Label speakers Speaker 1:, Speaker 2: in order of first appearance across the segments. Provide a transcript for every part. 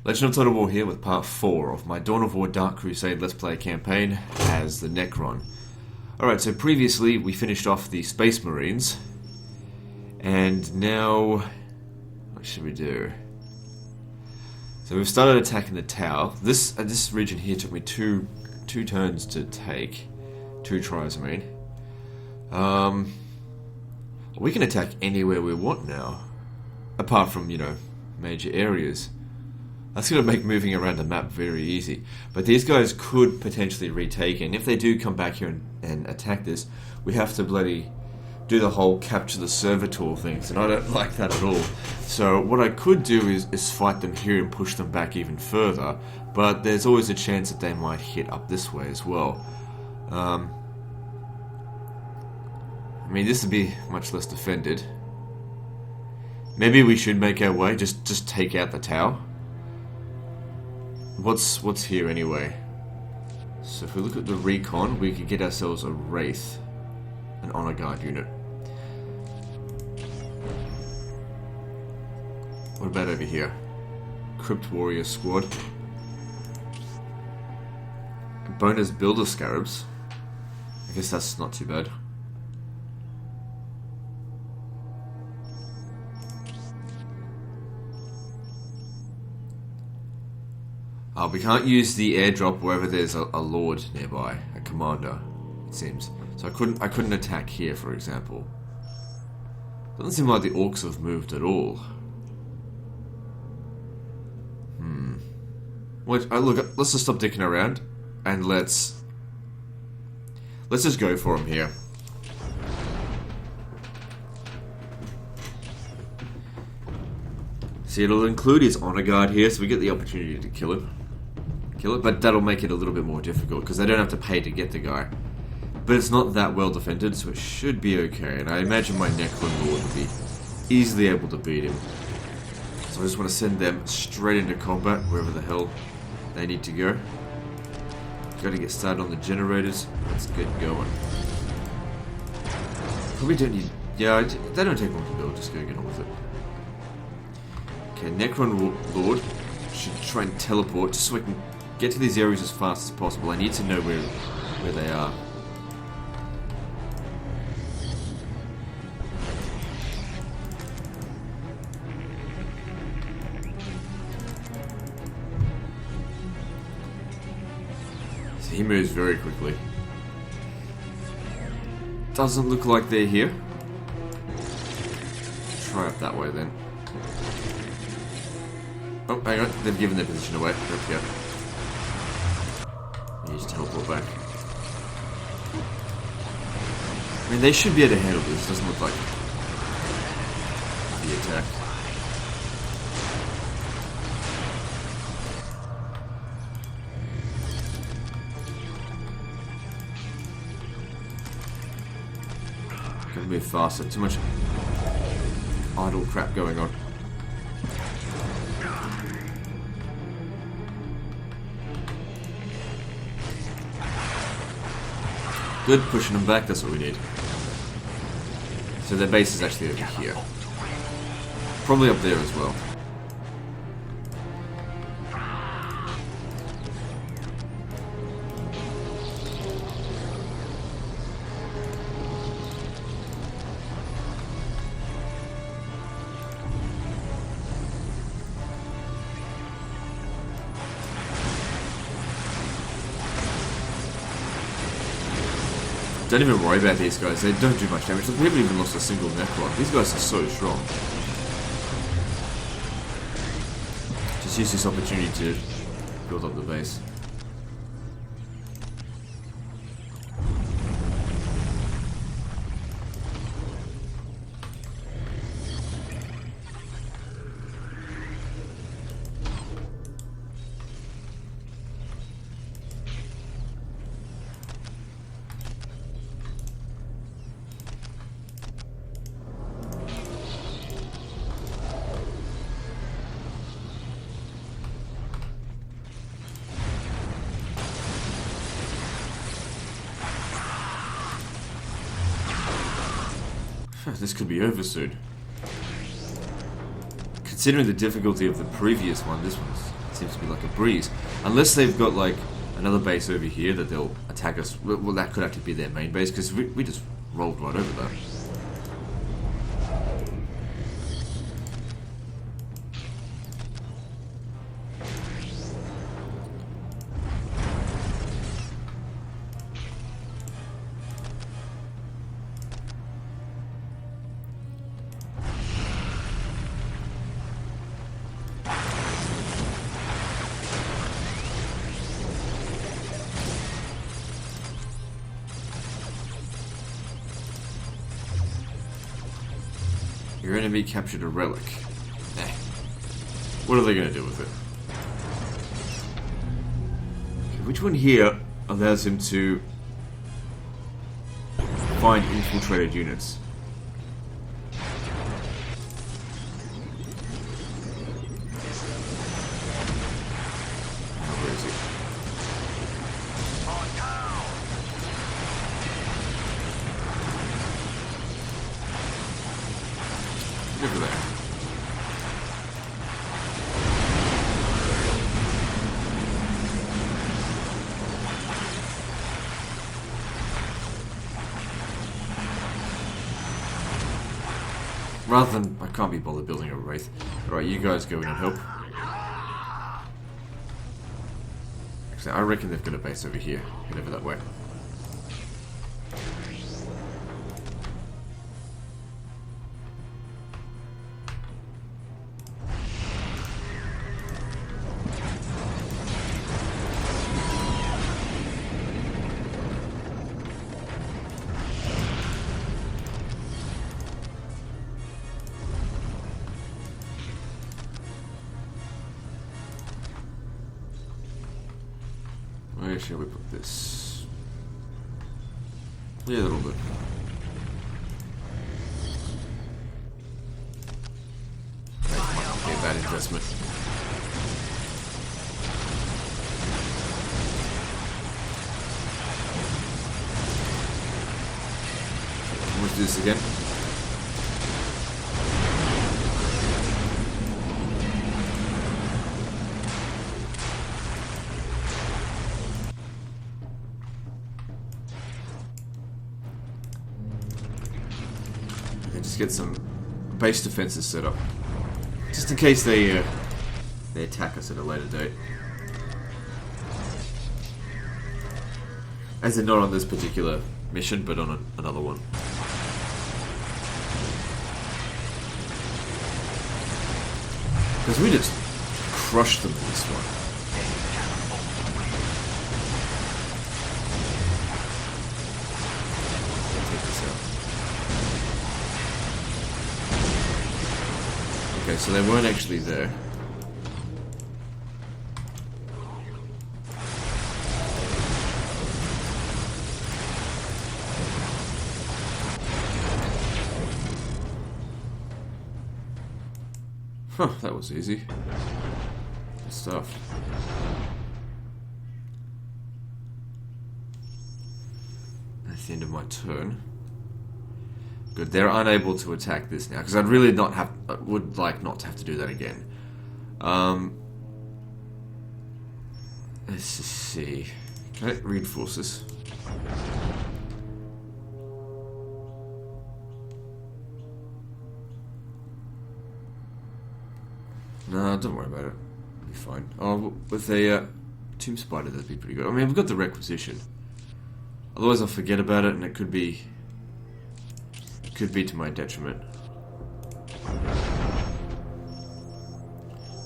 Speaker 1: Legend of Total War here with part 4 of my Dawn of War Dark Crusade Let's Play campaign as the Necron. Alright, so previously we finished off the Space Marines, and now what should we do? So we've started attacking the Tauw. This region here took me two turns to take. 2 tries, I mean. We can attack anywhere we want now, apart from, you know, major areas. That's going to make moving around the map very easy. But these guys could potentially retake it. And if they do come back here and attack this, we have to bloody do the whole capture the servitor things. And I don't like that at all. So what I could do is fight them here and push them back even further. But there's always a chance that they might hit up this way as well. I mean, this would be much less defended. Maybe we should make our way, just take out the Tauw. What's here anyway? So if we look at the recon, we could get ourselves a Wraith, an honor guard unit. What about over here? Crypt warrior squad. Bonus builder scarabs. I guess that's not too bad. We can't use the airdrop wherever there's a lord nearby, a commander, it seems. So I couldn't attack here, for example. Doesn't seem like the orcs have moved at all. Wait, look, let's just stop dicking around and let's just go for him here. See, it'll include his honor guard here, so we get the opportunity to kill it, but that'll make it a little bit more difficult because they don't have to pay to get the guy. But it's not that well defended, so it should be okay. And I imagine my Necron Lord will be easily able to beat him. So I just want to send them straight into combat wherever the hell they need to go. Got to get started on the generators. Let's get going. Probably don't need. Yeah, they don't take long to build. Just go get on with it. Okay, Necron Lord should try and teleport just so we can get to these areas as fast as possible. I need to know where they are. So he moves very quickly. Doesn't look like they're here. Try up that way then. Oh, hang on, they've given their position away. There we go. You just teleport back. I mean, they should be able to handle this. Doesn't look like the attack. Gotta move faster. Too much idle crap going on. Good, pushing them back, that's what we need. So their base is actually over here. Probably up there as well. Don't even worry about these guys, they don't do much damage. Look, we haven't even lost a single Necron. These guys are so strong. Just use this opportunity to build up the base. This could be over soon. Considering the difficulty of the previous one, this one's Seems to be like a breeze. Unless they've got like another base over here that they'll attack us. Well, that could actually be their main base, because we just rolled right over that. Your enemy captured a relic. Eh. What are they going to do with it? Okay, which one here allows him to find infiltrated units? Where is he? Over there. Rather than, I can't be bothered building a wraith. Alright, you guys go in and help. Actually, I reckon they've got a base over here. Head over that way. Where shall we put this? Yeah, that'll do. That might not be a bad investment. Let's do this again. Just get some base defenses set up, just in case they attack us at a later date. As they're not on this particular mission, but on another one. Because we just crushed them in this one. Okay, so they weren't actually there. Huh, that was easy. Good stuff. That's the end of my turn. Good, they're unable to attack this now, because I'd really would like not to have to do that again. Let's just see. Can I reinforce this? No, don't worry about it. It'll be fine. Oh, with a tomb spider, that'd be pretty good. I mean, we've got the requisition. Otherwise, I'll forget about it, and it could be to my detriment.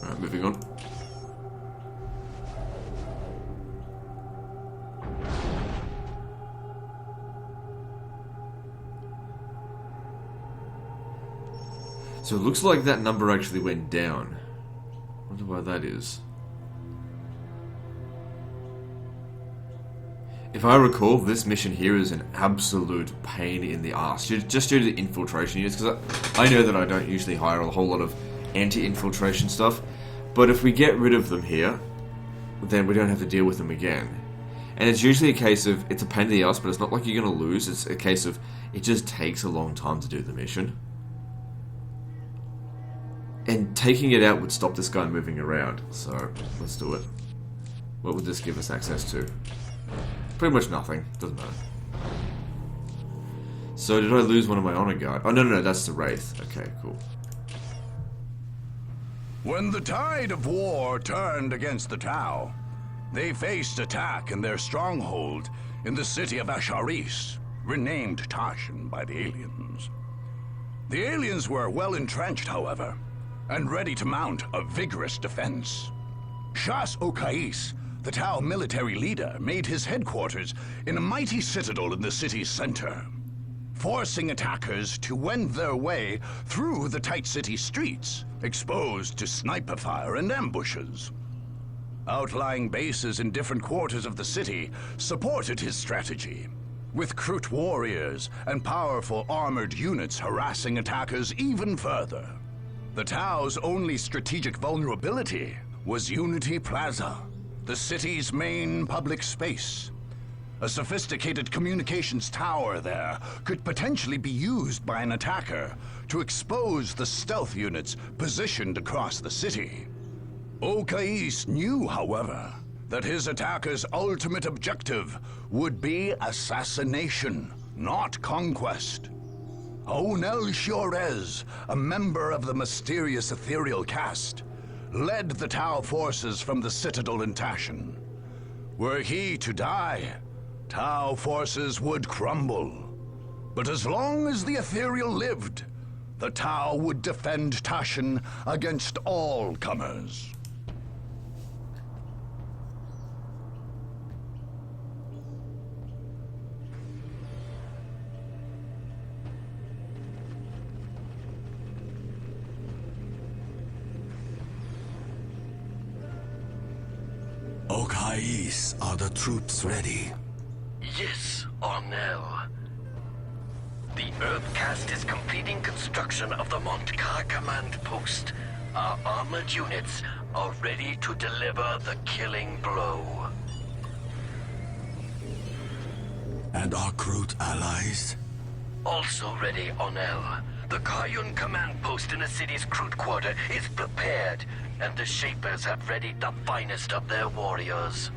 Speaker 1: Alright, moving on. So it looks like that number actually went down. Wonder why that is. If I recall, this mission here is an absolute pain in the ass, just due to the infiltration units, because I know that I don't usually hire a whole lot of anti-infiltration stuff, but if we get rid of them here, then we don't have to deal with them again. And it's usually a case of, it's a pain in the ass, but it's not like you're going to lose, it's a case of, it just takes a long time to do the mission. And taking it out would stop this guy moving around. So, let's do it. What would this give us access to? Pretty much nothing. Doesn't matter. So, did I lose one of my honor guard? Oh, no, that's the Wraith. Okay, cool.
Speaker 2: When the tide of war turned against the Tauw, they faced attack in their stronghold in the city of Asharis, renamed Tashin by the aliens. The aliens were well entrenched, however, and ready to mount a vigorous defense. Shas Okais, the Tauw military leader, made his headquarters in a mighty citadel in the city's center, forcing attackers to wend their way through the tight city streets, exposed to sniper fire and ambushes. Outlying bases in different quarters of the city supported his strategy, with Krut warriors and powerful armored units harassing attackers even further. The Tau's only strategic vulnerability was Unity Plaza, the city's main public space. A sophisticated communications tower there could potentially be used by an attacker to expose the stealth units positioned across the city. Okais knew, however, that his attacker's ultimate objective would be assassination, not conquest. Onel Shiorez, a member of the mysterious ethereal caste, led the Tauw forces from the citadel in Tashin. Were he to die, Tauw forces would crumble. But as long as the ethereal lived, the Tauw would defend Tashin against all comers.
Speaker 3: Okais, are the troops ready?
Speaker 4: Yes, Ornell. The Earth Caste is completing construction of the Montkar command post. Our armored units are ready to deliver the killing blow.
Speaker 3: And our Krut allies?
Speaker 4: Also ready, Ornell. The Kayun command post in the city's Krut quarter is prepared, and the Shapers have readied the finest of their warriors.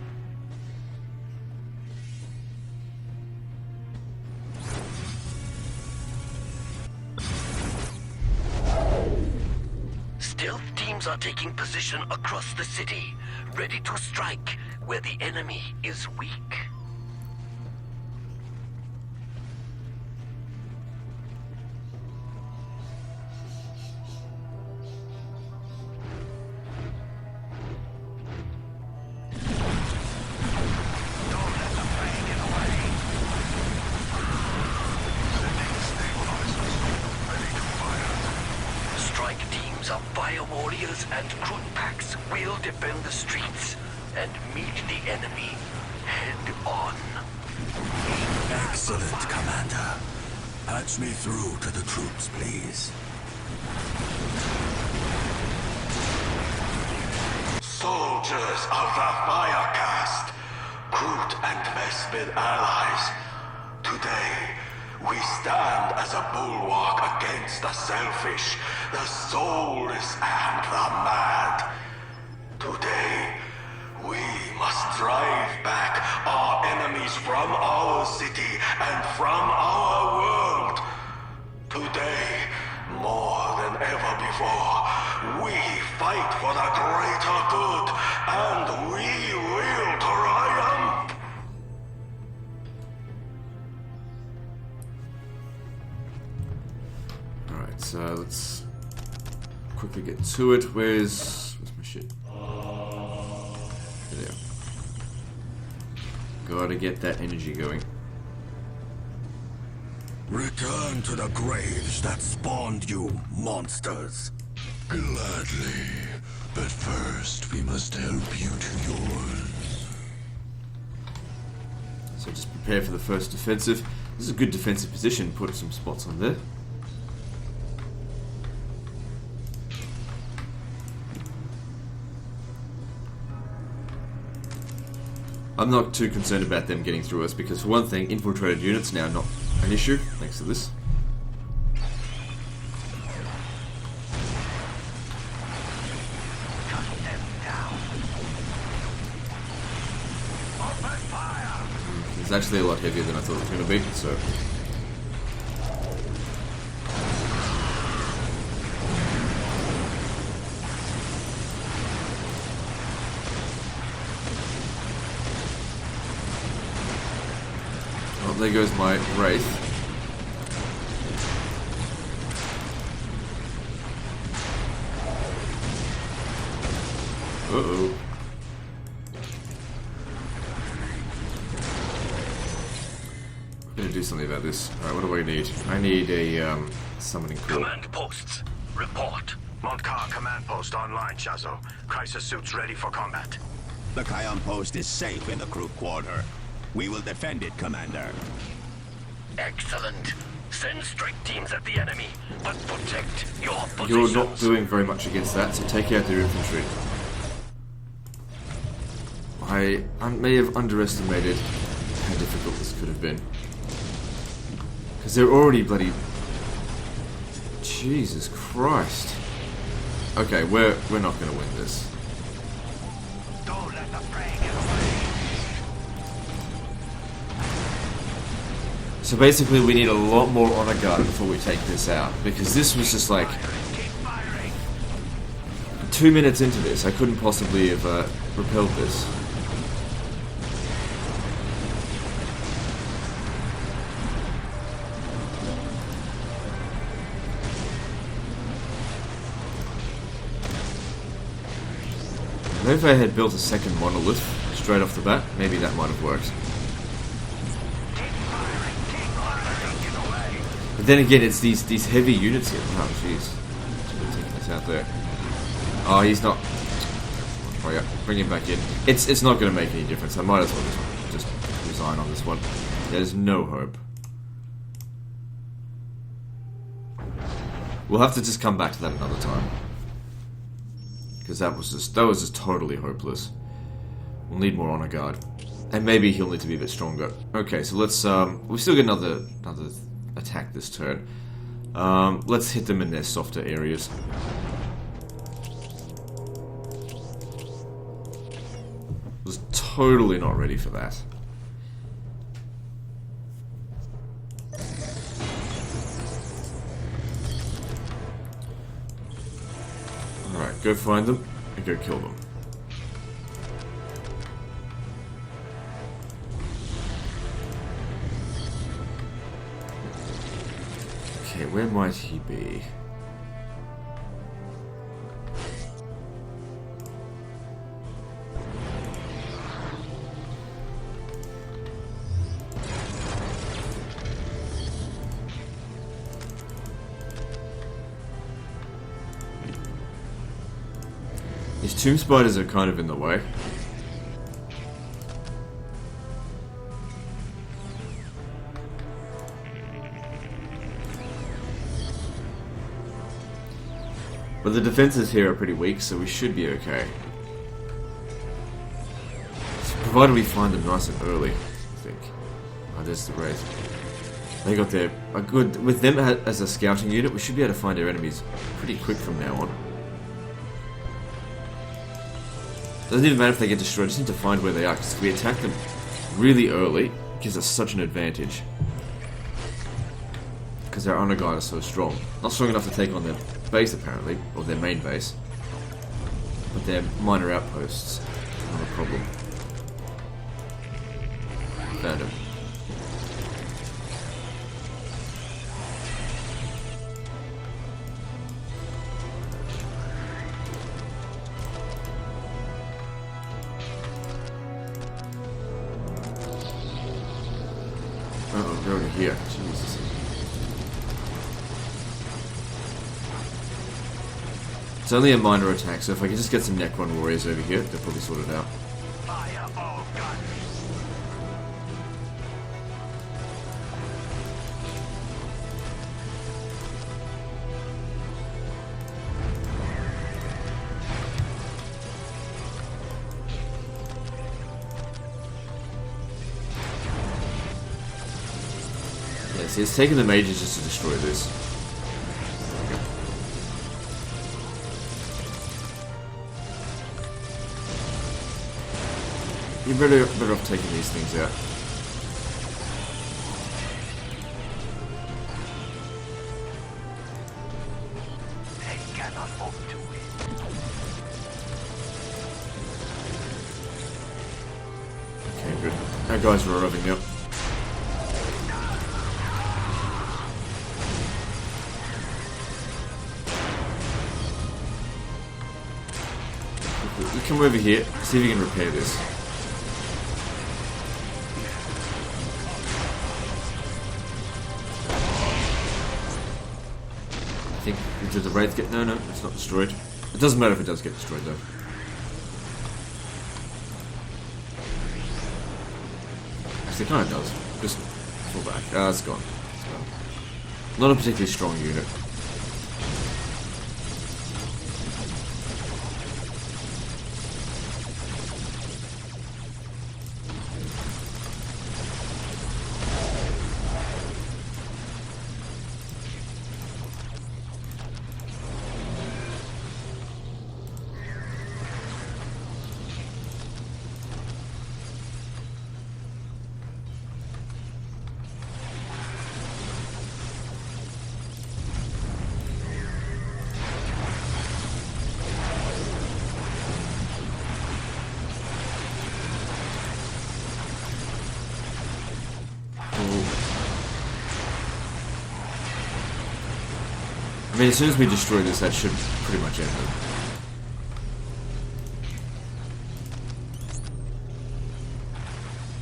Speaker 4: Stealth teams are taking position across the city, ready to strike where the enemy is weak. Of fire warriors and Krut packs will defend the streets and meet the enemy head on.
Speaker 3: Excellent, Commander. Patch me through to the troops, please.
Speaker 5: Soldiers of the Fire Caste, Krut and Vespid allies, today we stand as a bulwark against the selfish, the soulless, and the mad. Today, we must drive back our enemies from our city and from our world. Today, more than ever before, we fight for the greater good, and we will triumph.
Speaker 1: Alright, so let's quickly get to it. Where's my shit? There. Gotta get that energy going.
Speaker 3: Return to the graves that spawned you, monsters.
Speaker 2: Gladly, but first we must help you to yours.
Speaker 1: So just prepare for the first defensive. This is a good defensive position. Put some spots on there. I'm not too concerned about them getting through us because, for one thing, infiltrated units now not an issue, thanks to this. It's actually a lot heavier than I thought it was going to be, so... Oh, there goes my Wraith. Uh-oh. I'm gonna do something about this. Alright, what do I need? I need a, summoning core.
Speaker 4: Command posts, report.
Speaker 6: Montcar command post online, Chazo. Crisis suits ready for combat.
Speaker 7: The Kion post is safe in the crew quarter. We will defend it, Commander.
Speaker 4: Excellent. Send strike teams at the enemy, but protect your positions.
Speaker 1: You're not doing very much against that, so take out their infantry. I may have underestimated how difficult this could have been. Because they're already bloody... Jesus Christ. Okay, we're not going to win this.
Speaker 6: Don't let the prey get away.
Speaker 1: So basically we need a lot more honor guard before we take this out. Because this was just like... 2 minutes into this, I couldn't possibly have repelled this. Maybe if I had built a second monolith straight off the bat, maybe that might have worked. But then again, it's these heavy units here. Oh jeez. Should have taken this out there. Oh, he's not. Oh yeah, bring him back in. It's not going to make any difference. I might as well just resign on this one. There's no hope. We'll have to just come back to that another time. Because that was just totally hopeless. We'll need more honor guard. And maybe he'll need to be a bit stronger. Okay, so let's we've still got another attack this turn. Let's hit them in their softer areas. Was totally not ready for that. Alright, go find them and go kill them. Okay, where might he be? These tomb spiders are kind of in the way. But the defenses here are pretty weak, so we should be okay. Provided we find them nice and early, I think. Oh, there's the Wraith. They got their... good... With them as a scouting unit, we should be able to find our enemies pretty quick from now on. Doesn't even matter if they get destroyed, just need to find where they are, because if we attack them really early, it gives us such an advantage. Because our honor guard is so strong. Not strong enough to take on their base, apparently, or their main base. But their minor outposts, not a problem. Found him. Uh-oh, they're over here. Jesus. It's only a minor attack, so if I can just get some Necron warriors over here, they'll probably sort it out.
Speaker 6: Fire all guns.
Speaker 1: Yeah, see, it's taken the mages just to destroy this. You're better off taking these things out. Our guys are arriving now. You come over here, see if you can repair this. I think, did the wraith get... No, it's not destroyed. It doesn't matter if it does get destroyed though. Actually, it kind of does. Just fall back. Ah, it's gone. It's gone. Not a particularly strong unit. I mean, as soon as we destroy this, that should pretty much end it.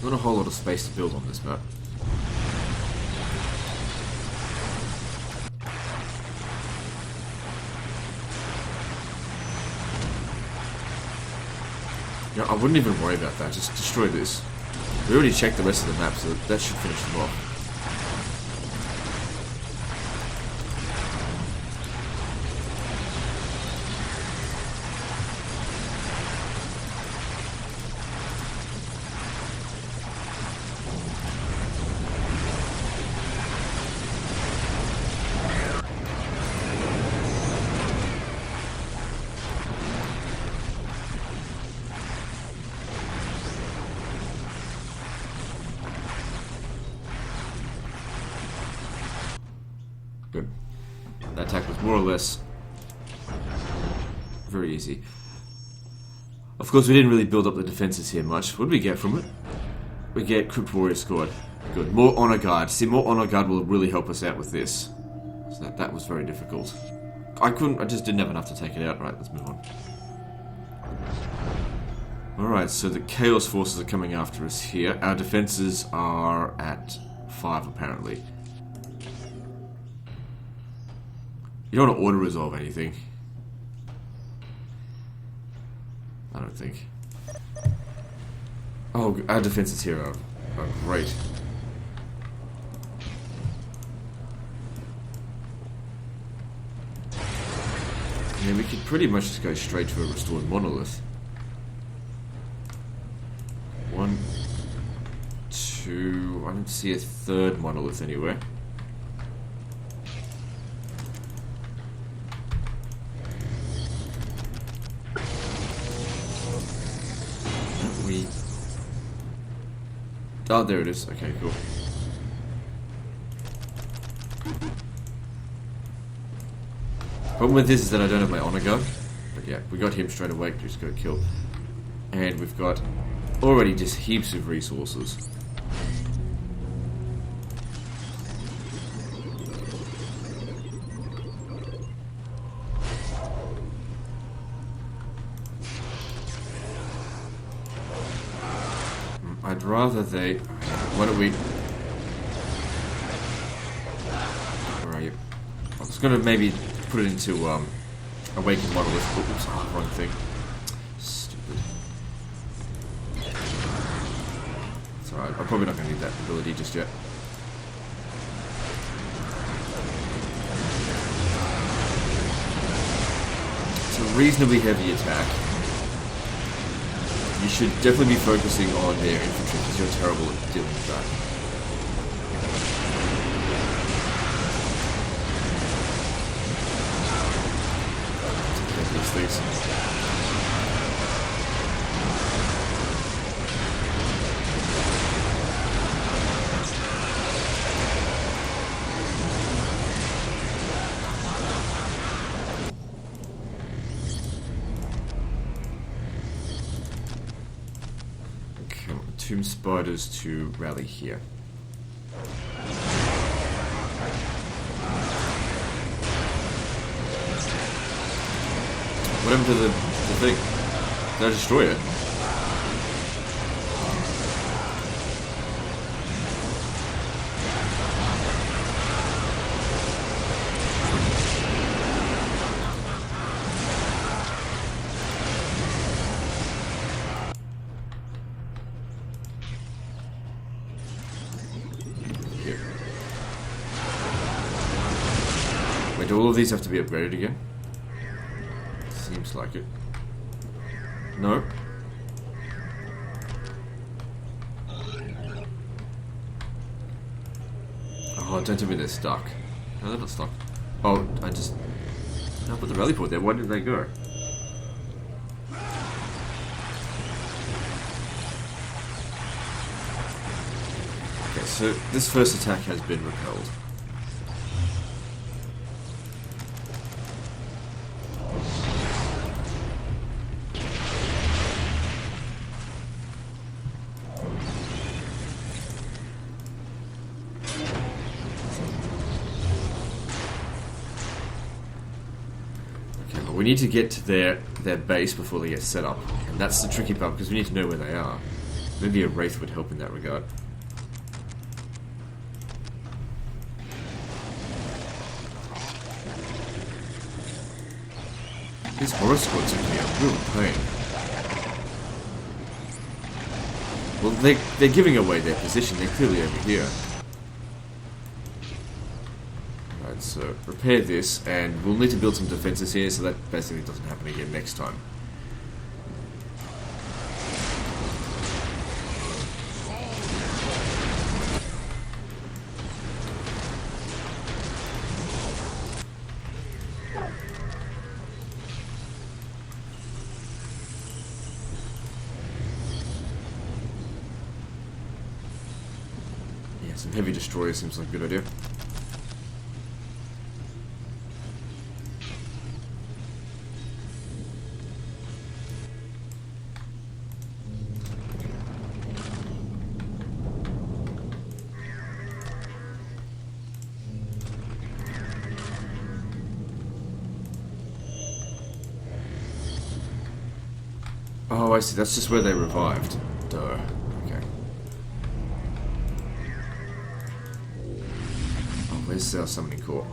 Speaker 1: Not a whole lot of space to build on this map. You know, I wouldn't even worry about that, just destroy this. We already checked the rest of the map, so that should finish them off. Good. That attack was more or less very easy. Of course, we didn't really build up the defenses here much. What did we get from it? We get Crypt Warrior Squad. Good. More Honor Guard. See, more Honor Guard will really help us out with this. So that was very difficult. I just didn't have enough to take it out. Right, let's move on. Alright, so the Chaos Forces are coming after us here. Our defenses are at 5, apparently. You don't want to auto-resolve anything. I don't think. Oh, our defenses here are great. I mean, we could pretty much just go straight to a restored monolith. 1, 2... I don't see a third monolith anywhere. Oh, there it is. Okay, cool. Problem with this is that I don't have my honor gun. But yeah, we got him straight away. Just go kill. And we've got already just heaps of resources. I'd rather they... Why don't we... Where are you? I was going to maybe put it into Awakened Monolith. Oops, wrong thing. Stupid. It's alright, I'm probably not going to need that ability just yet. It's a reasonably heavy attack. You should definitely be focusing on their infantry because you're terrible at dealing with that. Take these things. tomb spiders to rally here. What happened to the thing? Did I destroy it? Here. Wait, do all of these have to be upgraded again? Seems like it. No. Oh, don't tell me they're stuck. No, they're not stuck. Oh, I put the rally point there. Why did they go? Okay, so this first attack has been repelled. We need to get to their base before they get set up, and that's the tricky part because we need to know where they are. Maybe a wraith would help in that regard. These horror squads are going to be a real pain. Well, they're giving away their position. They're clearly over here. So repair this, and we'll need to build some defenses here so that basically doesn't happen again next time. Yeah, some heavy destroyers seems like a good idea. Oh, I see. That's just where they revived. Duh. Okay. Oh, where's our summoning core?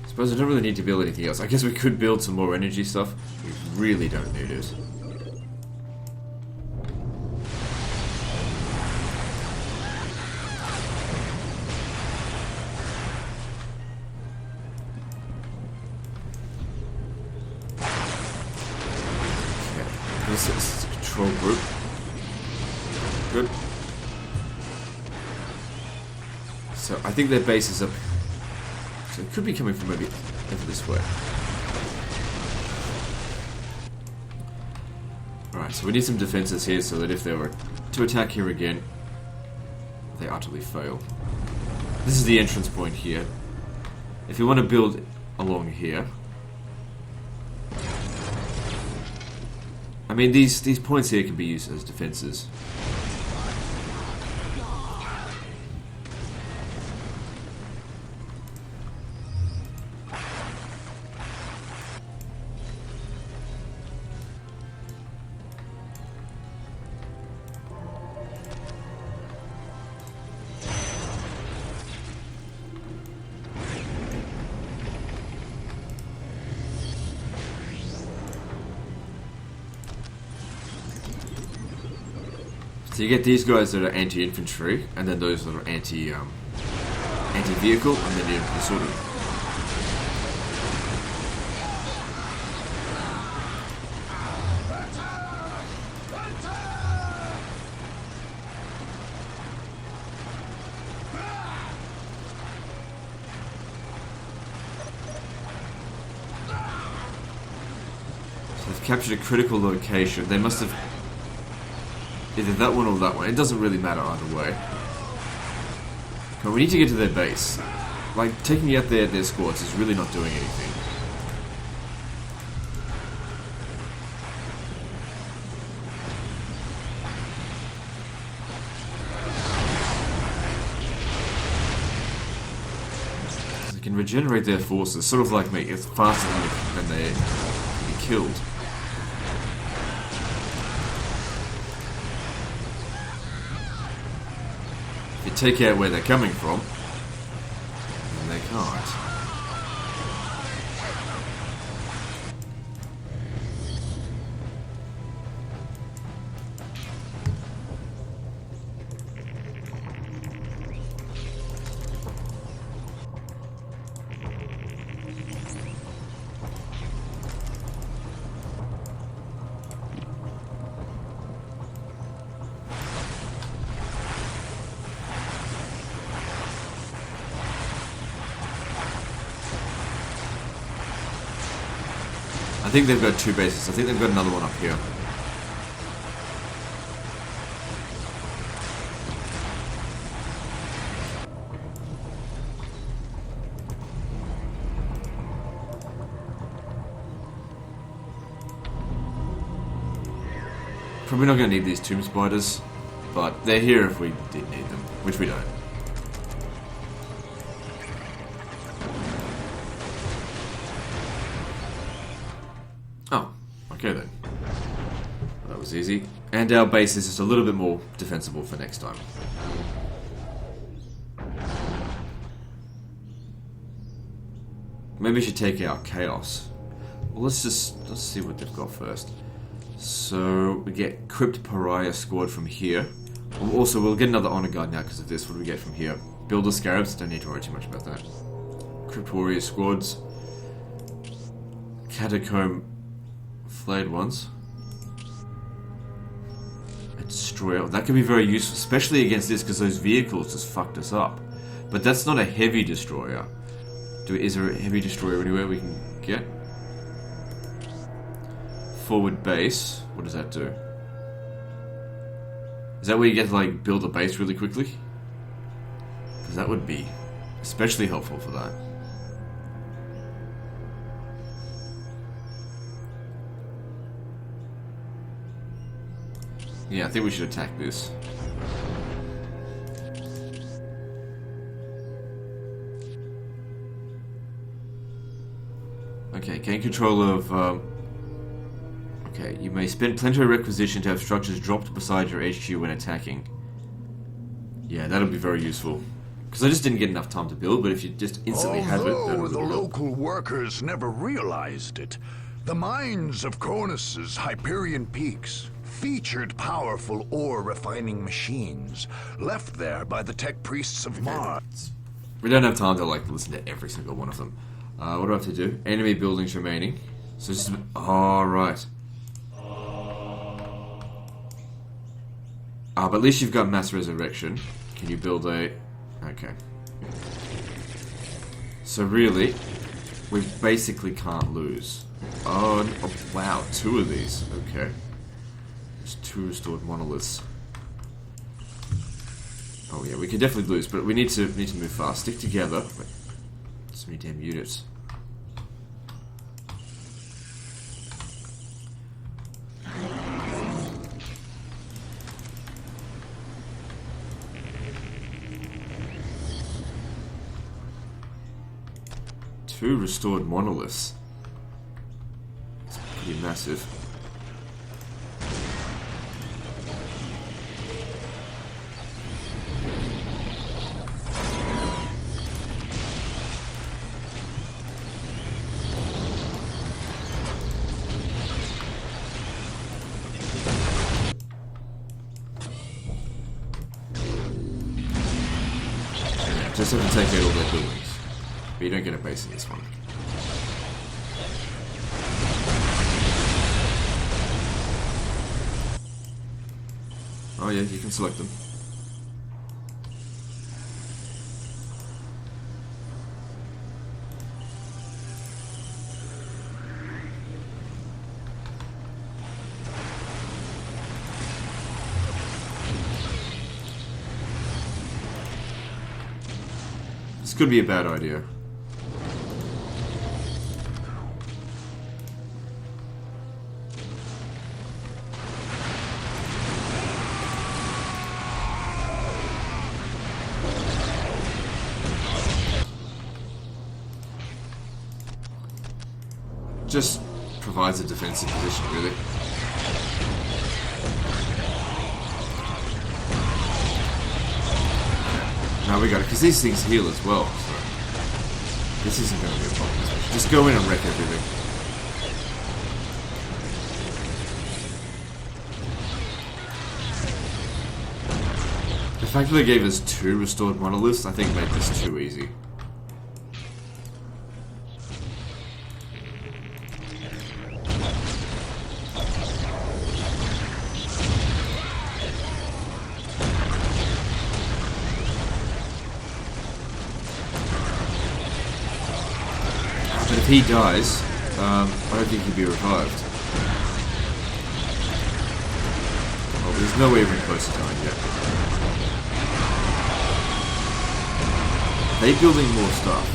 Speaker 1: I suppose I don't really need to build anything else. I guess we could build some more energy stuff. We really don't need it. This is a control group. Good. So I think their base is up. So it could be coming from maybe over this way. Alright, so we need some defenses here so that if they were to attack here again, they utterly fail. This is the entrance point here. If you want to build along here, I mean, these points here can be used as defenses. So you get these guys that are anti-infantry, and then those that are anti-vehicle, and then you sort of... So they've captured a critical location. They must have... either that one or that one. It doesn't really matter either way. But we need to get to their base. like, taking out their squads is really not doing anything. They can regenerate their forces, sort of like me. It's faster than they can be killed. If you take out where they're coming from, then they can't. I think they've got 2 bases. I think they've got another one up here. Probably not going to need these tomb spiders, but they're here if we did need them, which we don't. Oh, okay then. That was easy. And our base is just a little bit more defensible for next time. Maybe we should take out Chaos. Well, let's see what they've got first. So we get Crypt Pariah Squad from here. Also, we'll get another Honor Guard now because of this. What do we get from here? Builder Scarabs. Don't need to worry too much about that. Crypt Warrior Squads. Catacomb Flayed ones. A Destroyer. That could be very useful, especially against this because those vehicles just fucked us up. But that's not a heavy destroyer. Is there a heavy destroyer anywhere we can get? Forward base. What does that do? Is that where you get to like build a base really quickly? Because that would be especially helpful for that. Yeah, I think we should attack this. Okay, gain control of... okay, you may spend plenty of requisition to have structures dropped beside your HQ when attacking. Yeah, that'll be very useful. Because I just didn't get enough time to build, but if you just instantly have it...
Speaker 2: Although the local workers never realized it, the mines of Cronus's Hyperion Peaks featured powerful ore refining machines left there by the tech priests of Mars.
Speaker 1: We don't have time to like listen to every single one of them. What do I have to do? Enemy buildings remaining. So just... oh, right. But at least you've got mass resurrection. Can you build a... okay. So really, we basically can't lose. Oh, wow, 2 of these. Okay. There's 2 restored monoliths. Oh yeah, we could definitely lose, but we need to move fast. Stick together. Wait, so many damn units. Two restored monoliths. It's pretty massive. Just have to take out all their buildings. But you don't get a base in this one. Oh yeah, you can select them. This could be a bad idea. Just provides a defensive position, really. No, we got it, because these things heal as well, so this isn't going to be a problem. Just go in and wreck everything. The fact that they gave us 2 restored monoliths, I think made this too easy. But if he dies, I don't think he'll be revived. Well, there's no way even close to dying yet. Are they building more stuff?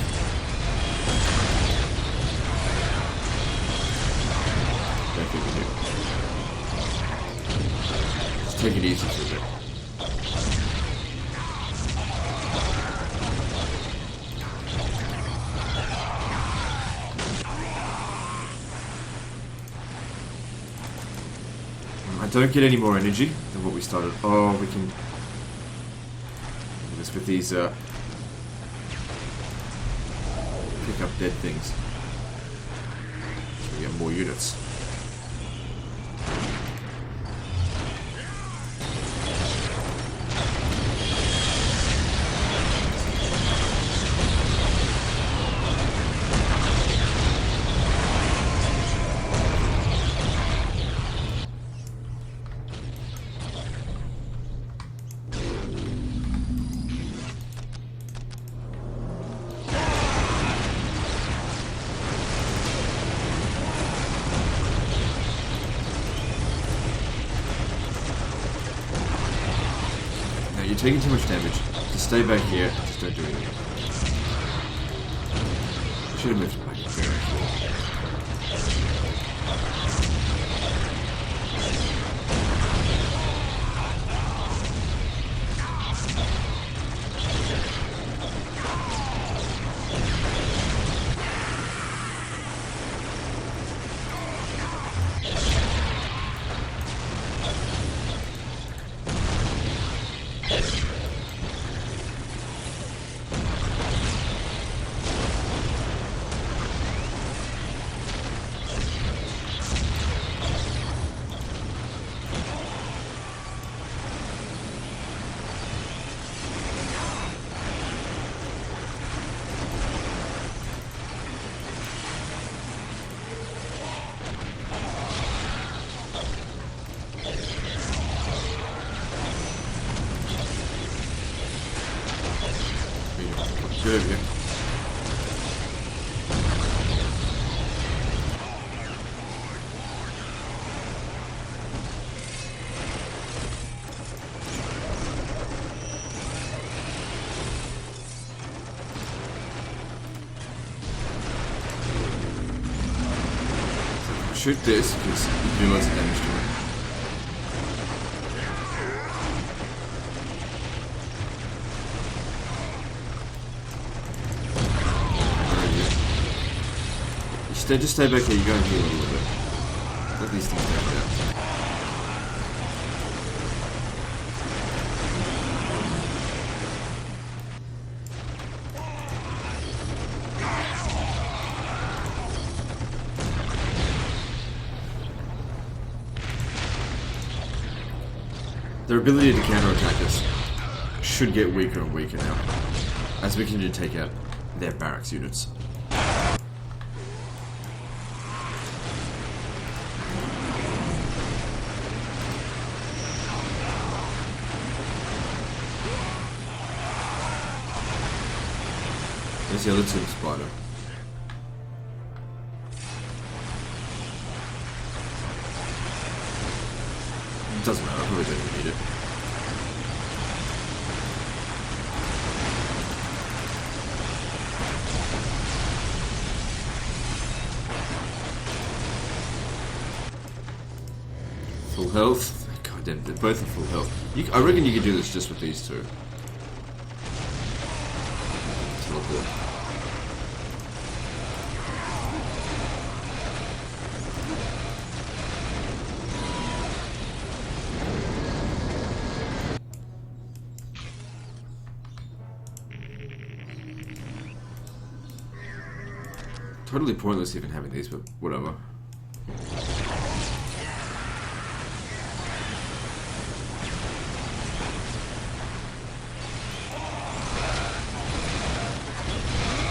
Speaker 1: Don't think we do. Just take it easy for a bit. I don't get any more energy than what we started. Oh, we can do this with these pick up dead things. So we get more units. You're taking too much damage. Just stay back here. Just don't do anything. I should have moved it back here. Good of you. Shoot this because you do lots of damage to it. Just stay back here, you go and heal a little bit. Let these things take it out. Their ability to counterattack us should get weaker and weaker now, as we continue to take out their barracks units. There's the other two spider. It doesn't matter, I really don't even need it. health. God damn, they're both at full health. I reckon you could do this just with these two. Teleport. Totally pointless even having these, but whatever.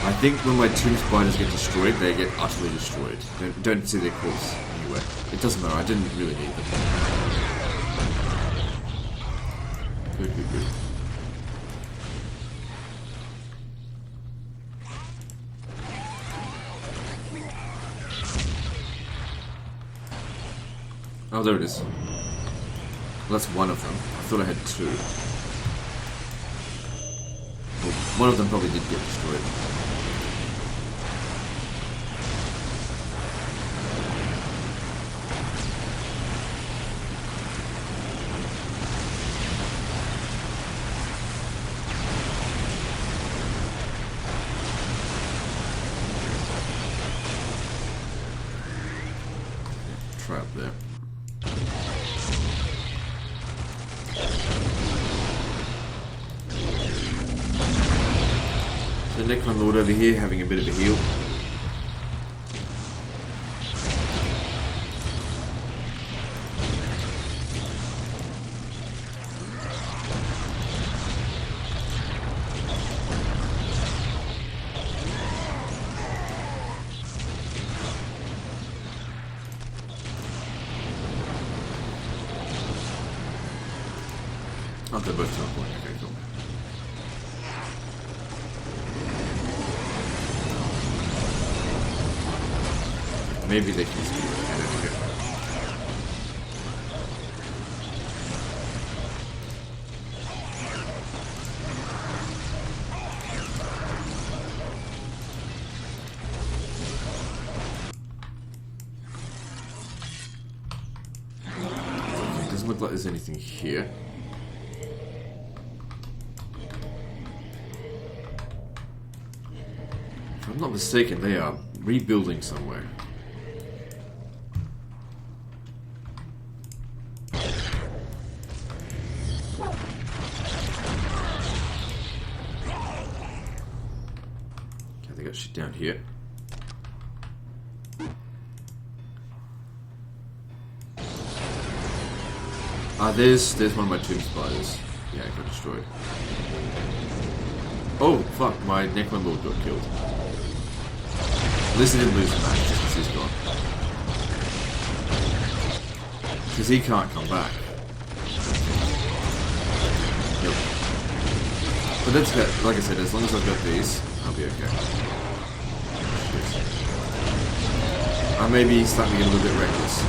Speaker 1: I think when my tomb spiders get destroyed, they get utterly destroyed. Don't see their corpse anywhere. It doesn't matter, I didn't really need them. Good, good, good. Oh, there it is. Well, that's one of them. I thought I had two. Well, one of them probably did get destroyed. Trap there. The Necron Lord over here having a bit of a heal. Oh, they're both teleporting. Okay, cool. Maybe they can speed it. I don't know. Okay, doesn't look like there's anything here. If I'm not mistaken, they are rebuilding somewhere. They got shit down here. Ah, there's one of my tomb spiders. Yeah, it got destroyed. Oh, fuck, my Necron Lord got killed. At least he didn't lose the match, just because he's gone. Because he can't come back. Yep. But that's good. Like I said, as long as I've got these, I'll be okay. I may be starting to get a little bit reckless.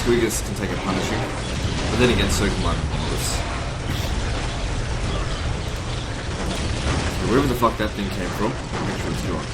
Speaker 1: Squiggers can take a punishing, but then again, so can my monoliths. So wherever the fuck that thing came from, make sure it's gone.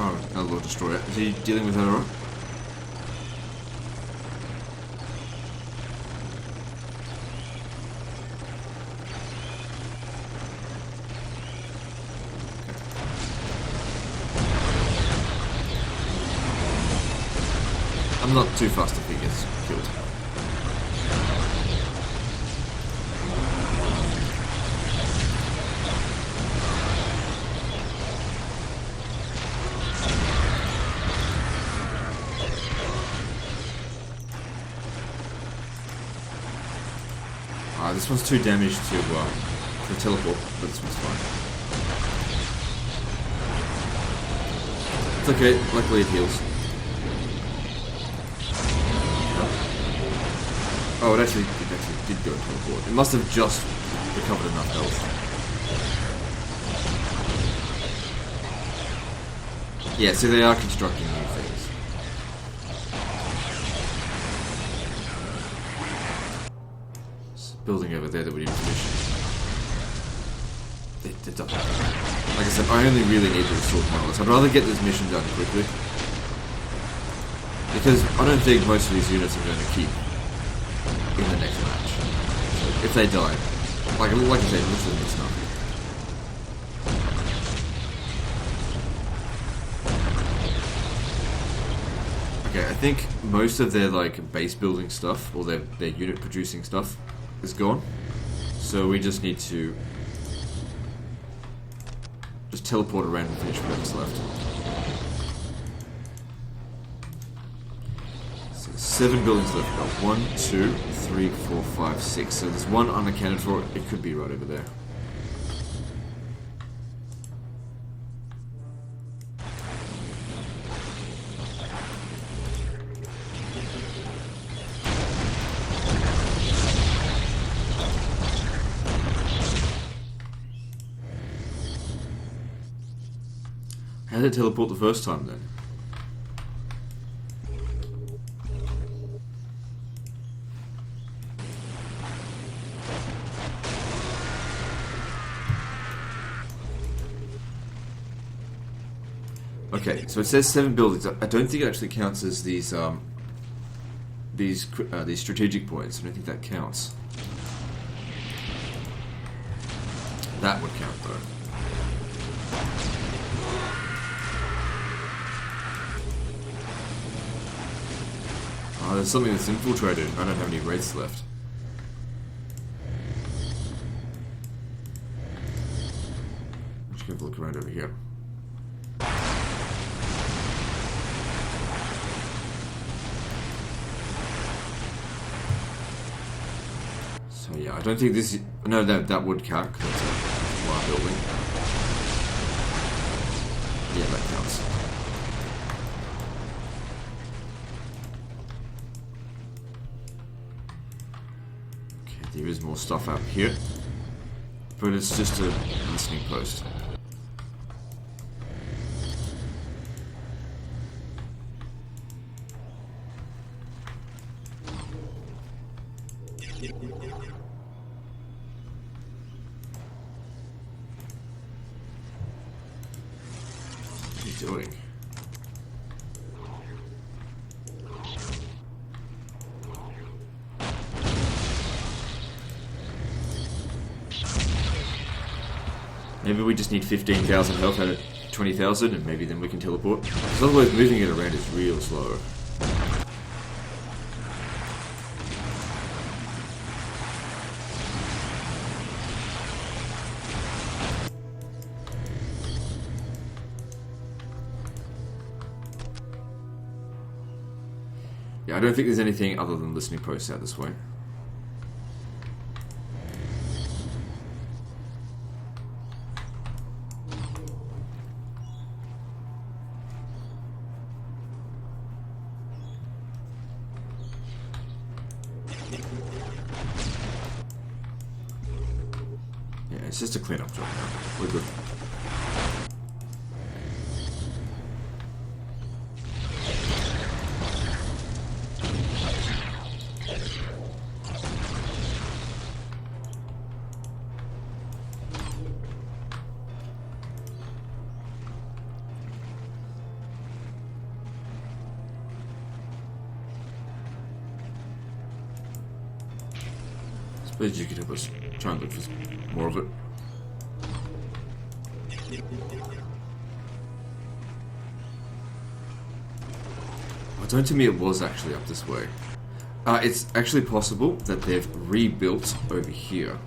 Speaker 1: Oh, another Lord Destroyer. Is he dealing with her alright? I'm not too fast if he gets killed. This one's too damaged to teleport, but this one's fine. It's okay, luckily it heals. Oh, it actually did go teleport. It must have just recovered enough health. Yeah, so they are constructing new things. Building over there that we need permission. It doesn't. Like I said, I only really need to restore monoliths. I'd rather get this mission done quickly. Because I don't think most of these units are going to keep in the next match. So if they die, like I said, it literally means nothing. Okay, I think most of their like base building stuff, or their unit producing stuff, is gone. So we just need to just teleport around and finish whatever's left. So 7 buildings left. We've got 1, 2, 3, 4, 5, 6. So there's one unaccounted for. It could be right over there. How did it teleport the first time then? Okay, so it says 7 buildings. I don't think it actually counts as these strategic points. I don't think that counts. That would count though. Oh, there's something that's infiltrated. I don't have any wraiths left. I'm just going to look around over here. So yeah, I don't think this is... No, that would count, because it's a wire building. Yeah, that counts. There is more stuff out here, but it's just a listening post. What are you doing? Maybe we just need 15,000 health out of 20,000 and maybe then we can teleport. Because otherwise moving it around is real slow. Yeah, I don't think there's anything other than listening posts out this way. It's just a cleanup job now. We're good. suppose you could help us try and look for more of it. Well, don't tell me it was actually up this way. It's actually possible that they've rebuilt over here.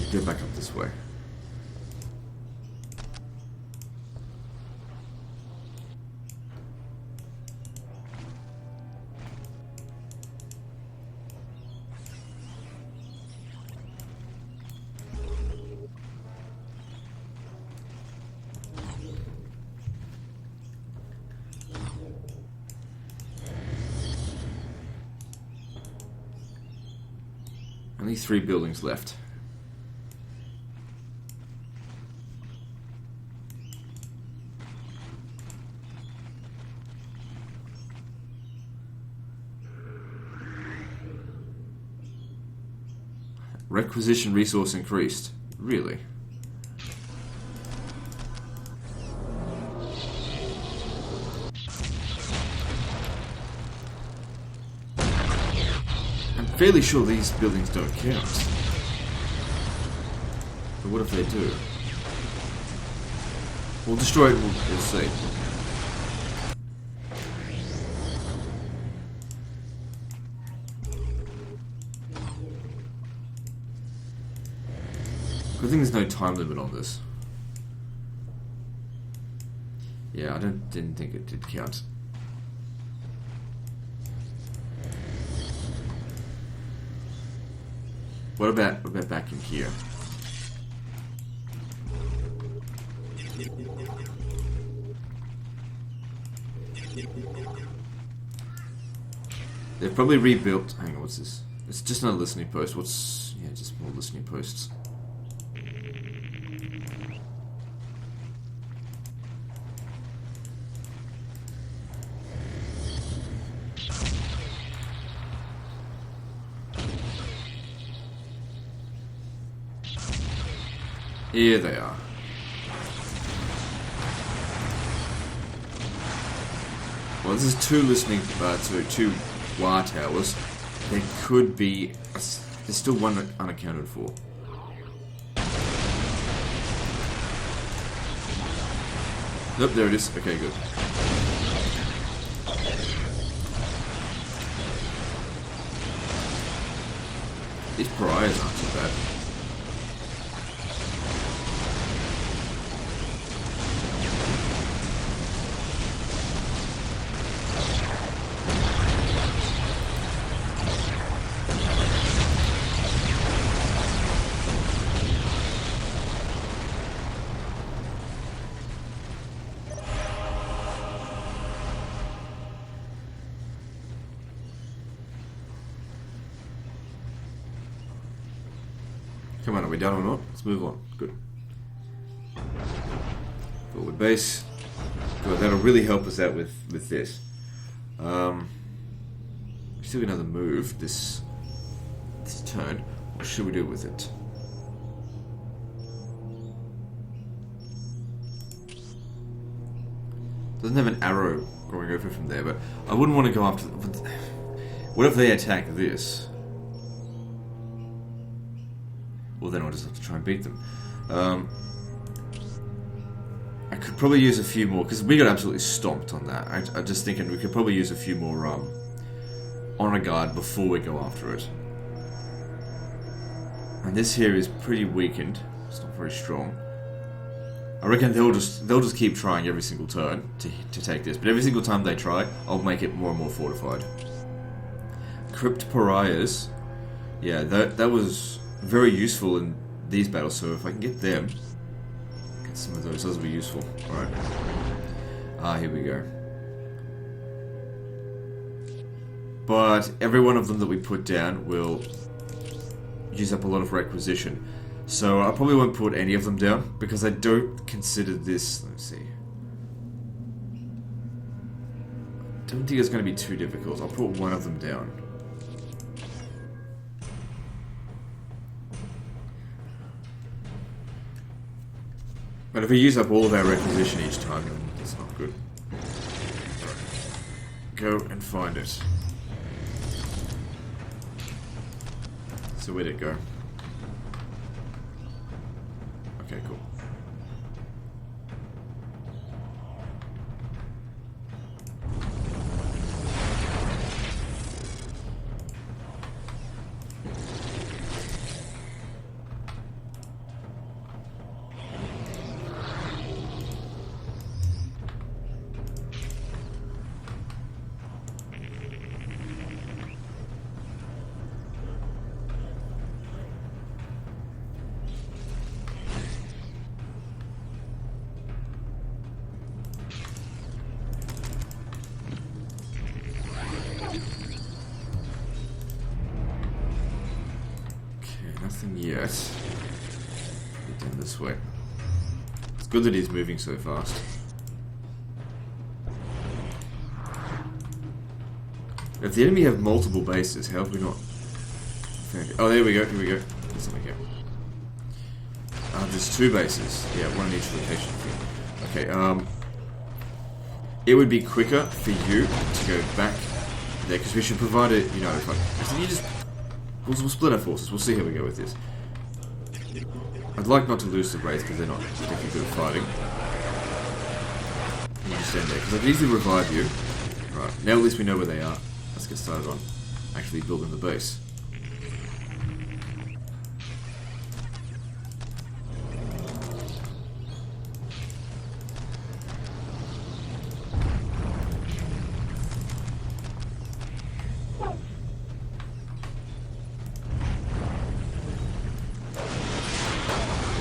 Speaker 1: You go back up this way. Only 3 buildings left. Requisition resource increased. Really? I'm fairly sure these buildings don't count. But what if they do? We'll destroy it and we'll see. Good thing there's no time limit on this. Yeah, I didn't think it did count. What about back in here? They've probably rebuilt. Hang on, what's this? It's just another listening post. Yeah, just more listening posts. Here they are. Well, this is 2 listening to 2 wire towers. There could be. There's still 1 unaccounted for. Nope, there it is. Okay, good. These pariahs aren't too bad. Come on, are we done or not? Let's move on. Good. Forward base. Good, that'll really help us out with this. We still got another move this turn. What should we do with it? Doesn't have an arrow going over from there, but I wouldn't want to go after. What if they attack this? Well, then I'll just have to try and beat them. I could probably use a few more, because we got absolutely stomped on that. I'm just thinking we could probably use a few more honor guard before we go after it. And this here is pretty weakened. It's not very strong. I reckon they'll just keep trying every single turn to take this, but every single time they try, I'll make it more and more fortified. Crypt pariahs, yeah, that was very useful in these battles. So if I can get them, get some of those will be useful. All right. Here we go. But every one of them that we put down will use up a lot of requisition. So I probably won't put any of them down, because I don't consider this... Let's see. I don't think it's going to be too difficult. I'll put one of them down. But if we use up all of our requisition each time, then that's not good. Go and find it. So where'd it go? Okay, cool. Nothing yet. Get down this way. It's good that he's moving so fast. If the enemy have multiple bases, how have we not found it? Oh, there we go. Here we go. There's something here. There's 2 bases. Yeah, one in each location. Okay. It would be quicker for you to go back there because we should provide it. You know, if you just. We'll split our forces. We'll see how we go with this. I'd like not to lose the Wraith because they're not particularly good at fighting. And you just stand there because I can easily revive you. Right, now at least we know where they are. Let's get started on actually building the base.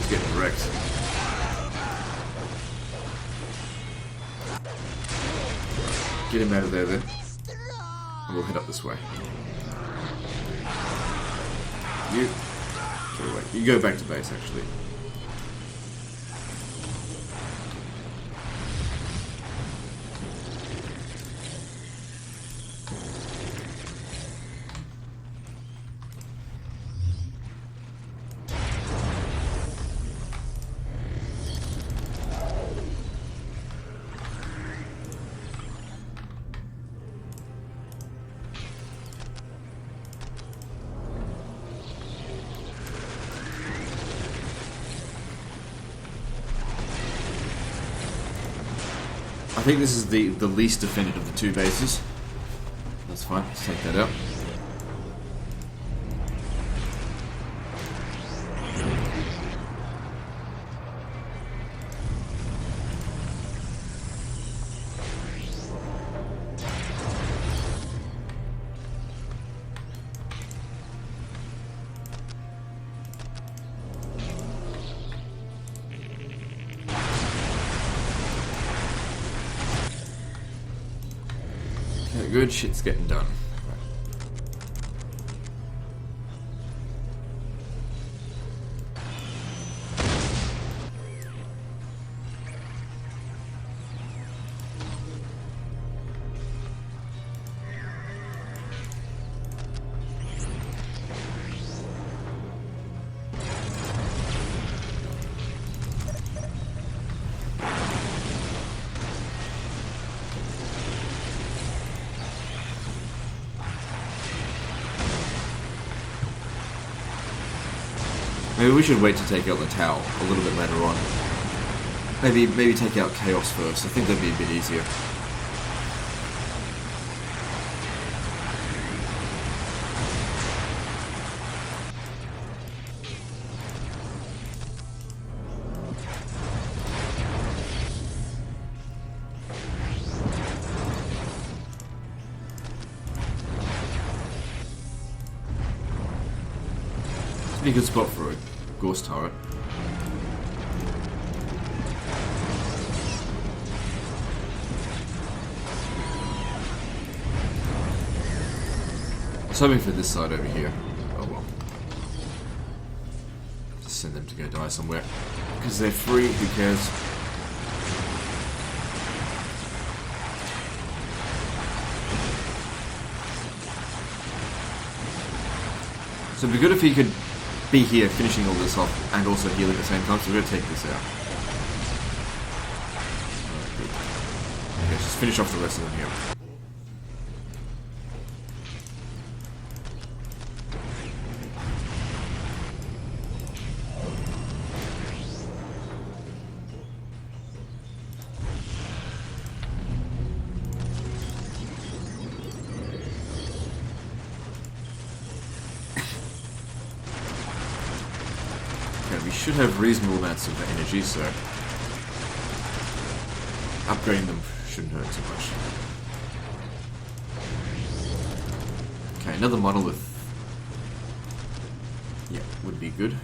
Speaker 1: Getting wrecked. Get him out of there then. And we'll head up this way. You get away. You go back to base actually. I think this is the least defended of the 2 bases. That's fine, let's take that out. Good shit's getting done. Maybe we should wait to take out the Tauw a little bit later on. Maybe take out Chaos first. I think that'd be a bit easier. It's a good spot for a ghost turret. I was hoping for this side over here. Oh well. Just send them to go die somewhere. Because they're free, who cares? So it'd be good if he could be here finishing all this off and also healing at the same time, so we're going to take this out. let's finish off the rest of them here. We should have reasonable amounts of energy, so upgrading them shouldn't hurt too much. Okay, another monolith. Yeah, would be good.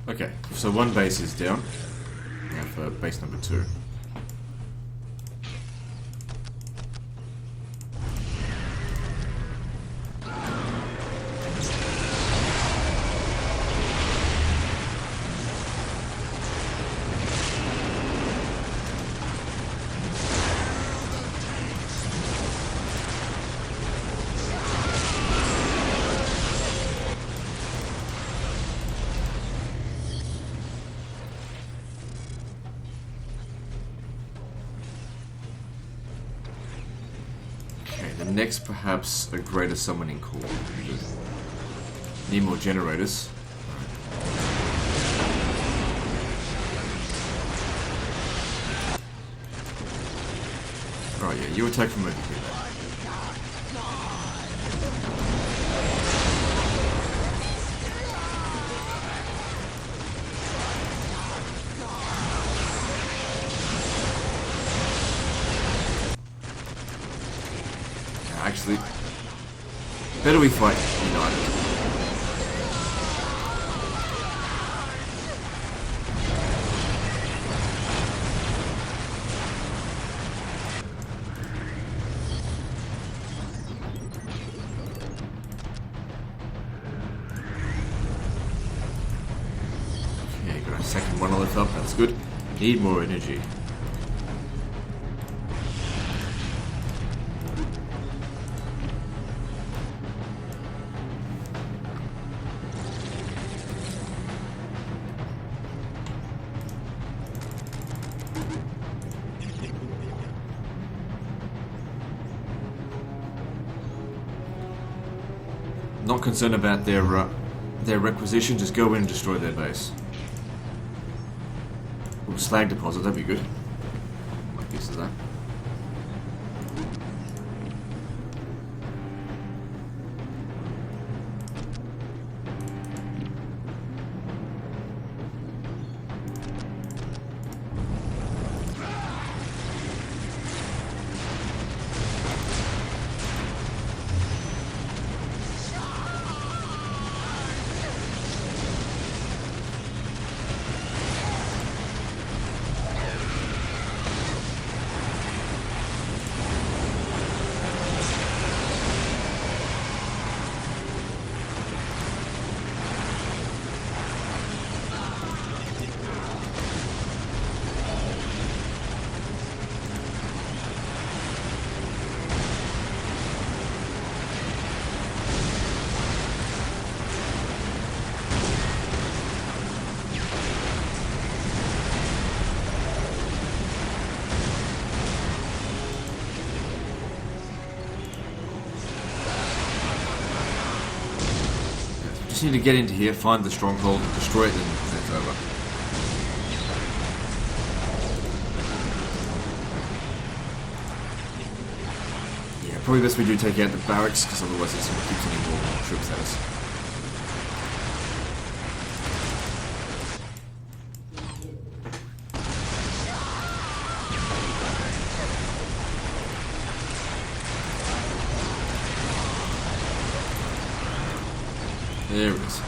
Speaker 1: Okay, so one base is down. Now for base number 2. Next, perhaps a greater summoning core. Need more generators. Right, yeah, you attack from over here. Actually, better we fight united. Okay, got a second monolith up, that's good. Need more energy. Not concerned about their requisition, just go in and destroy their base. Ooh, slag deposit, that'd be good. Like use of that. Just need to get into here, find the stronghold, destroy it, and it's over. Yeah, probably best we do take out the barracks, because otherwise it's going to keep sending more troops at us. There it is.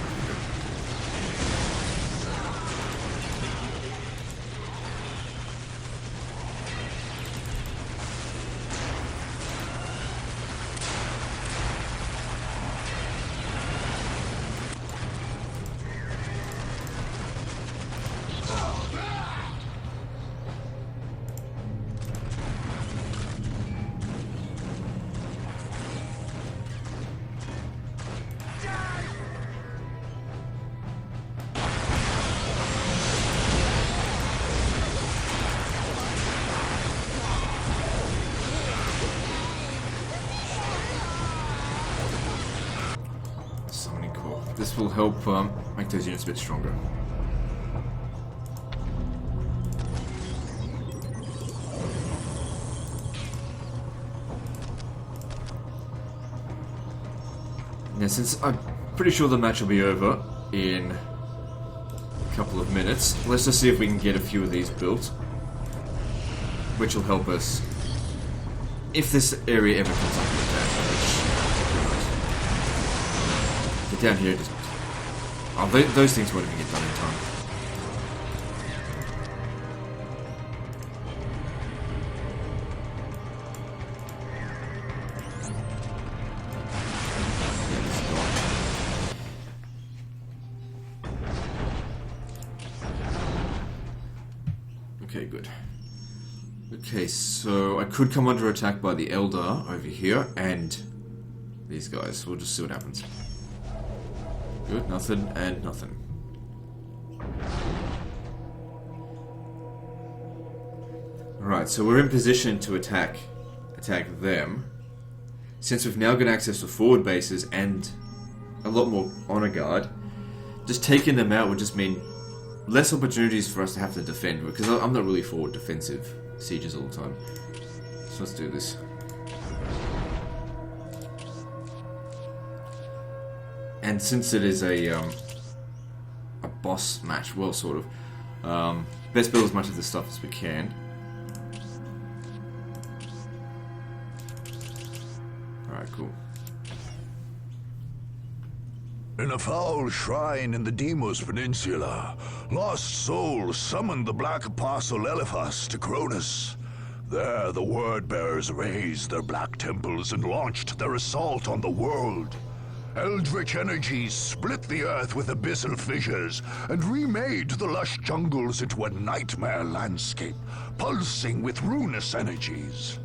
Speaker 1: This will help make those units a bit stronger. Now, since I'm pretty sure the match will be over in a couple of minutes, let's just see if we can get a few of these built, which will help us if this area ever comes up with attack. Get down here, just... Oh, those things won't even get done in time. Okay, good. Okay, so I could come under attack by the Elder over here and these guys. We'll just see what happens. Good, nothing and nothing. Alright, so we're in position to attack them. Since we've now got access to forward bases and a lot more honor guard, just taking them out would just mean less opportunities for us to have to defend, because I'm not really for defensive sieges all the time. So let's do this. And since it is a boss match, well, sort of, best build as much of this stuff as we can. Alright, cool.
Speaker 2: In a foul shrine in the Deimos Peninsula, lost souls summoned the Black Apostle Eliphas to Cronus. There, the Word-Bearers raised their black temples and launched their assault on the world. Eldritch energies split the earth with abyssal fissures and remade the lush jungles into a nightmare landscape, pulsing with ruinous energies.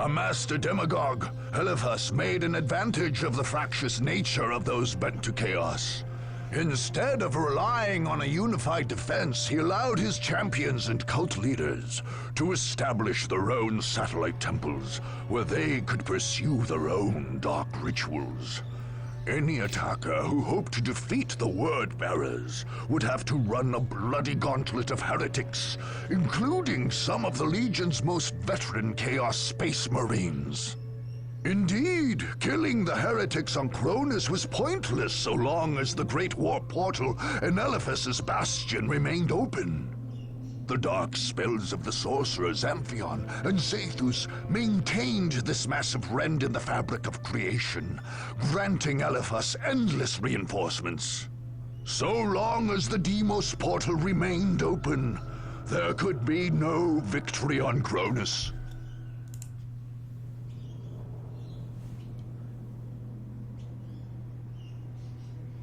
Speaker 2: A master demagogue, Eliphas made an advantage of the fractious nature of those bent to chaos. Instead of relying on a unified defense, he allowed his champions and cult leaders to establish their own satellite temples, where they could pursue their own dark rituals. Any attacker who hoped to defeat the Word-Bearers would have to run a bloody gauntlet of heretics, including some of the Legion's most veteran Chaos Space Marines. Indeed, killing the heretics on Cronus was pointless so long as the Great War Portal and Eliphas's Bastion remained open. The dark spells of the sorcerers Amphion and Zethus maintained this massive rend in the fabric of creation, granting Eliphas endless reinforcements. So long as the Deimos portal remained open, there could be no victory on Cronus.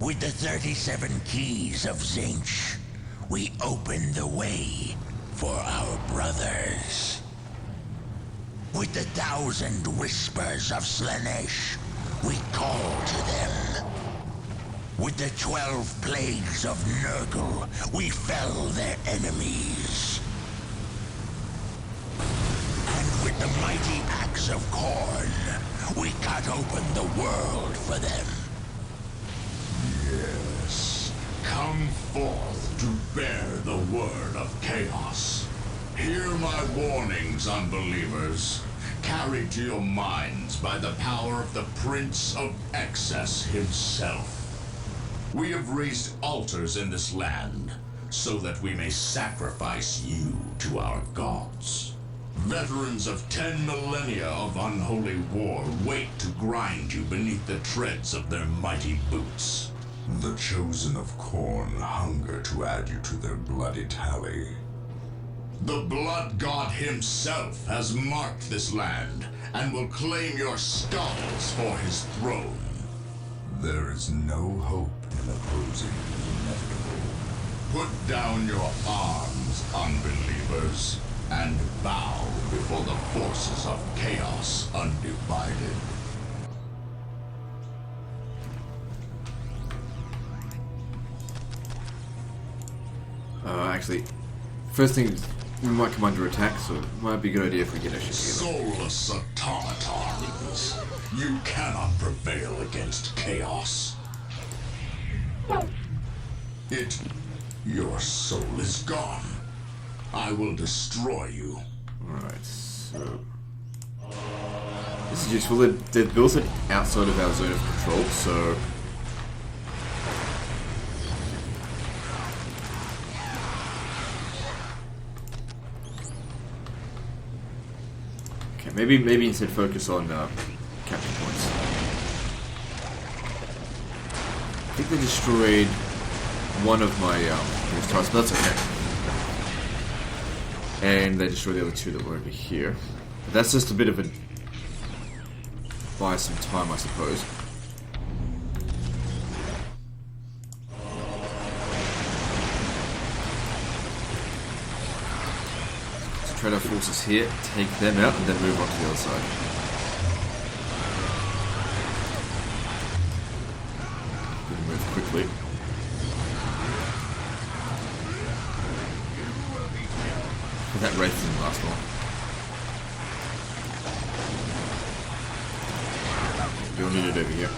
Speaker 3: With the 37 keys of Tzeentch, we open the way for our brothers. With the 1,000 whispers of Slaanesh, we call to them. With the 12 plagues of Nurgle, we fell their enemies. And with the mighty axe of Khorne, we cut open the world for them.
Speaker 8: Yes, come forth to bear the word of chaos. Hear my warnings, unbelievers, carried to your minds by the power of the Prince of Excess himself. We have raised altars in this land, so that we may sacrifice you to our gods. Veterans of 10 millennia of unholy war wait to grind you beneath the treads of their mighty boots.
Speaker 9: The chosen of Khorne hunger to add you to their bloody tally.
Speaker 8: The blood god himself has marked this land and will claim your skulls for his throne.
Speaker 9: There is no hope in opposing the inevitable.
Speaker 8: Put down your arms, unbelievers, and bow before the forces of chaos undivided.
Speaker 1: Actually, first thing, we might come under attack, so it might be a good idea if we get our shit together.
Speaker 8: Soulless automatons, you cannot prevail against chaos. Your soul is gone. I will destroy you.
Speaker 1: Alright, so... This is useful. They've built it outside of our zone of control, so... Okay, maybe instead focus on capture points. I think they destroyed one of my turrets, but that's okay. And they destroyed the other two that were over here. But that's just a bit of a... buy some time, I suppose. So trade our forces here, take them out, and then move on to the other side. Gonna move quickly. That wraith didn't last long. Don't need it over here.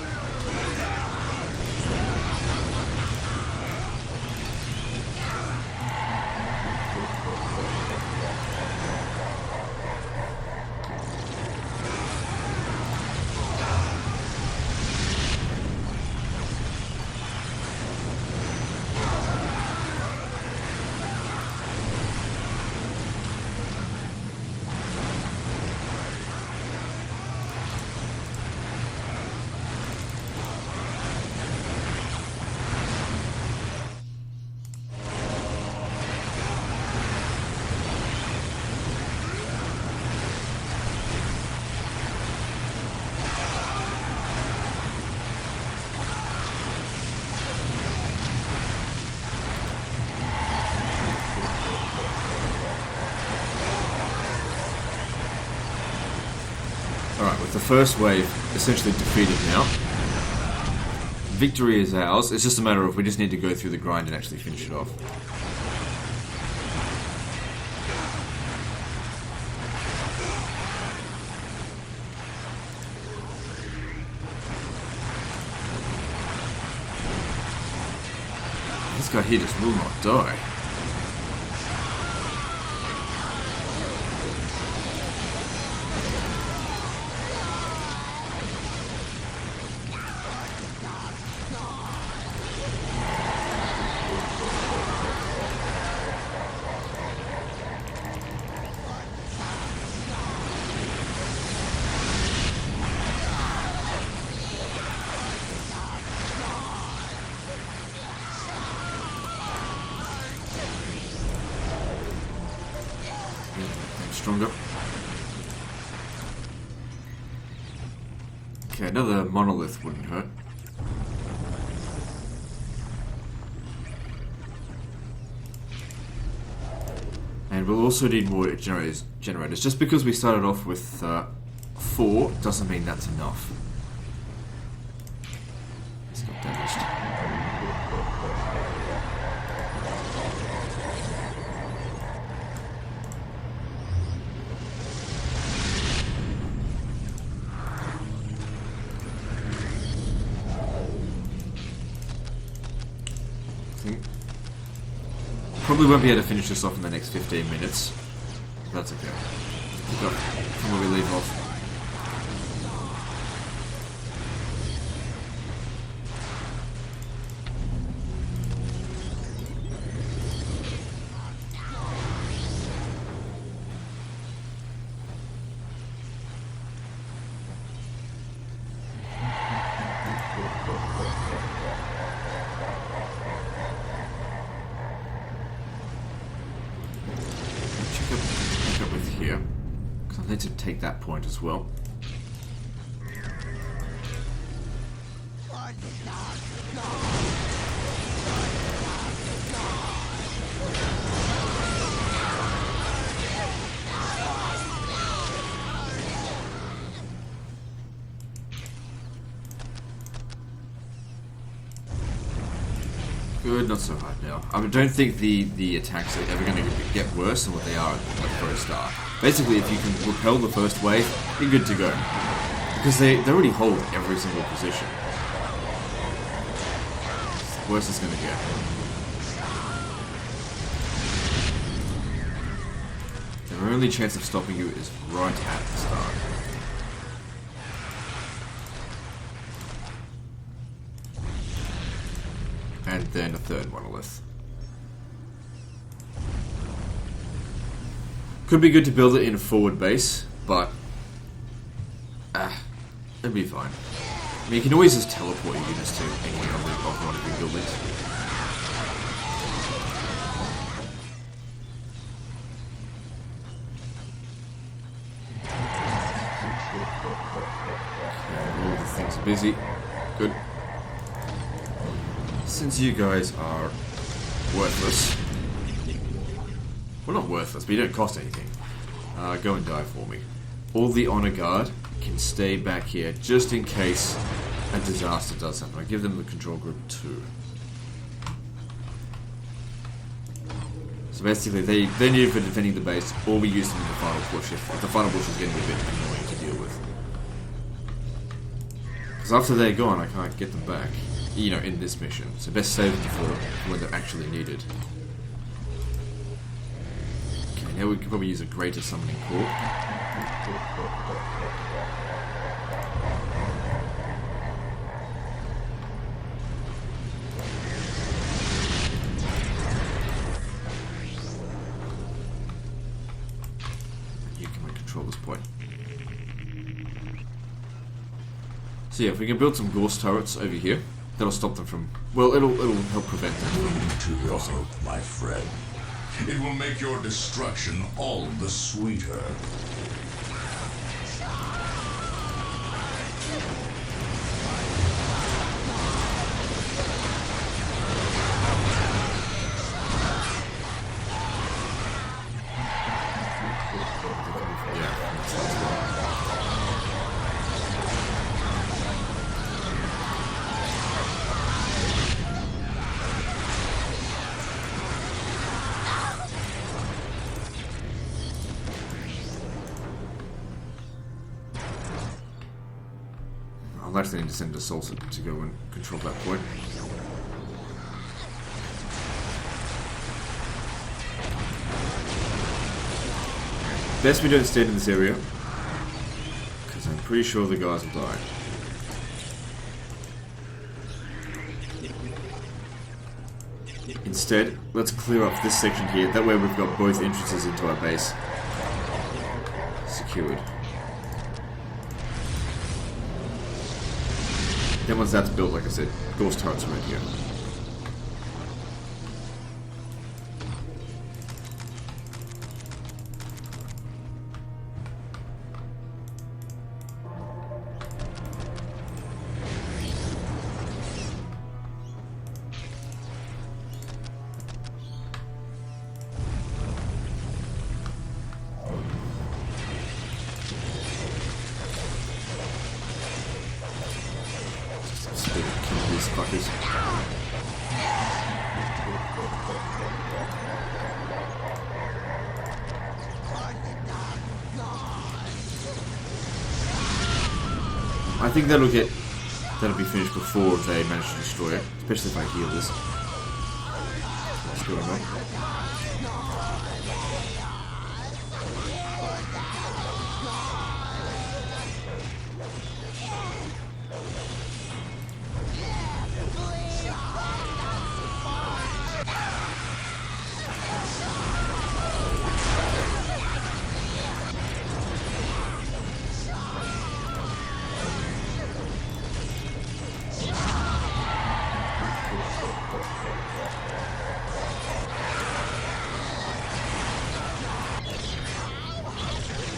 Speaker 1: The first wave essentially defeated now. Victory is ours. It's just a matter of we just need to go through the grind and actually finish it off. This guy here just will not die. Stronger. Okay, another monolith wouldn't hurt. And we'll also need more generators. Just because we started off with 4 doesn't mean that's enough. It's got damaged. Probably won't be able to finish this off in the next 15 minutes. That's okay. Pick up from where we leave off. I need to take that point as well. Good, not so hard now. I don't think the attacks are ever going to get worse than what they are at the first start. Basically, if you can repel the first wave, you're good to go. Because they already hold every single position. Worse it's gonna get. Their only chance of stopping you is right at the start. And then a third monolith. Could be good to build it in a forward base, but it'd be fine. I mean, you can always just teleport your units to any of one of your buildings. Okay, all the things are busy. Good. Since you guys are worthless, well, not worthless, but you don't cost anything, go and die for me. All the honor guard can stay back here just in case a disaster does happen. I give them the control group 2. So basically, they're needed for defending the base, or we use them in the final push if the final push is getting a bit annoying to deal with. Because after they're gone, I can't get them back, you know, in this mission. So best save them for when they're actually needed. Okay, now we could probably use a greater summoning core. You can control this point. So yeah, if we can build some ghost turrets over here, that'll stop them from. Well, it'll help prevent them from
Speaker 8: To your hope, my friend. It will make your destruction all the sweeter.
Speaker 1: I'll actually need to send a Assault to go and control that point. Best we don't stand in this area, because I'm pretty sure the guys will die. Instead, let's clear up this section here, that way we've got both entrances into our base secured. Then once that's built, like I said, ghost turrets right here. These fuckers. I think that'll be finished before they manage to destroy it, especially if I heal this. That's good enough.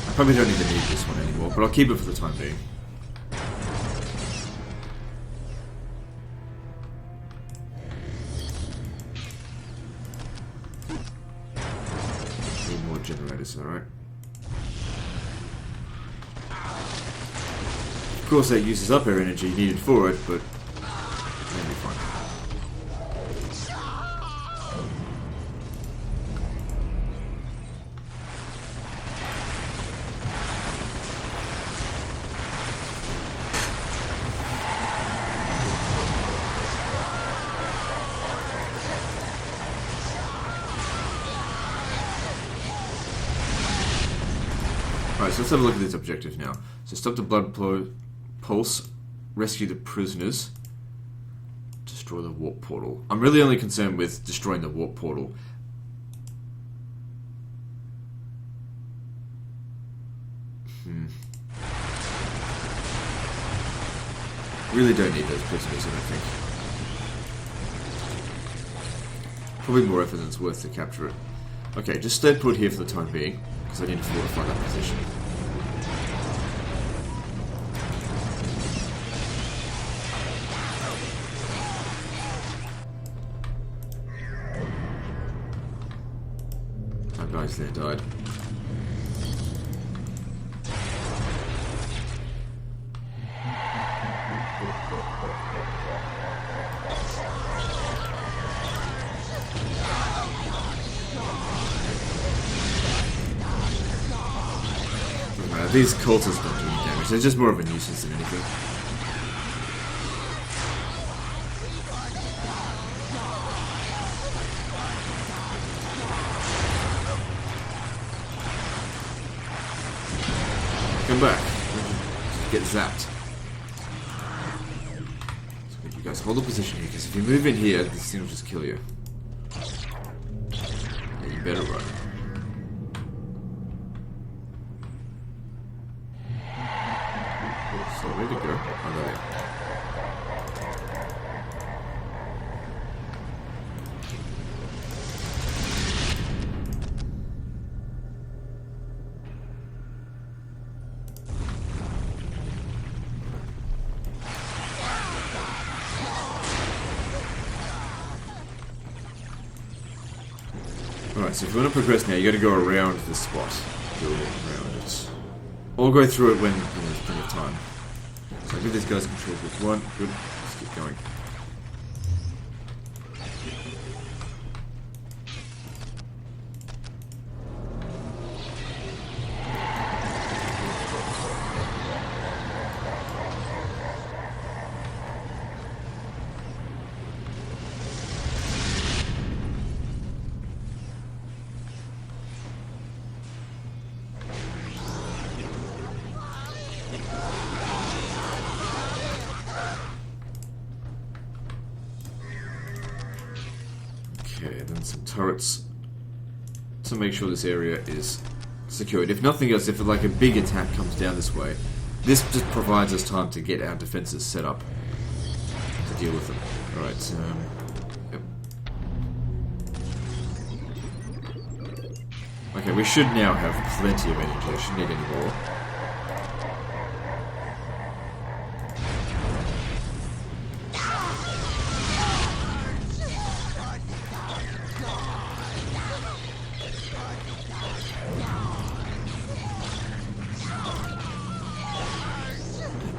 Speaker 1: I probably don't even need this one anymore, but I'll keep it for the time being. Need more generators, alright. Of course that uses up our energy needed for it, but it'll be fine. Alright, so let's have a look at these objectives now. So stop the blood pulse, rescue the prisoners, destroy the warp portal. I'm really only concerned with destroying the warp portal. Really don't need those prisoners, I don't think. Probably more effort than it's worth to capture it. Okay, just stay put here for the time being, because I need to fortify that position. Our guys there died. These cultists don't do any damage, they're just more of a nuisance than anything. Come back. Get zapped. So you guys hold the position here, because if you move in here, this thing will just kill you. Yeah, you better run. So where to go? Oh, there. Alright, so if you want to progress now, you got to go around this spot. Go around it. Or go through it when there's plenty of time. So give these guys control group 1. Good. Let's keep going. Okay, then some turrets to make sure this area is secured. If nothing else, if like a big attack comes down this way, this just provides us time to get our defenses set up to deal with them. Alright, yep. Okay, we should now have plenty of energy. I shouldn't need any more.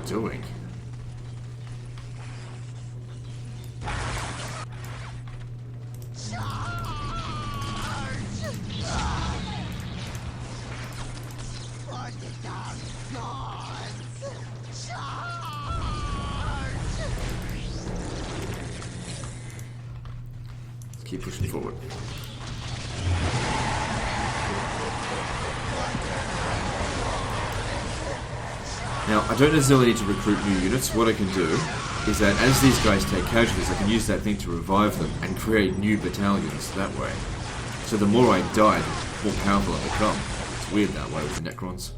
Speaker 1: Doing? Let's keep pushing forward. Now, I don't necessarily need to recruit new units. What I can do is that as these guys take casualties, I can use that thing to revive them and create new battalions that way. So the more I die, the more powerful I become. It's weird that way with the Necrons.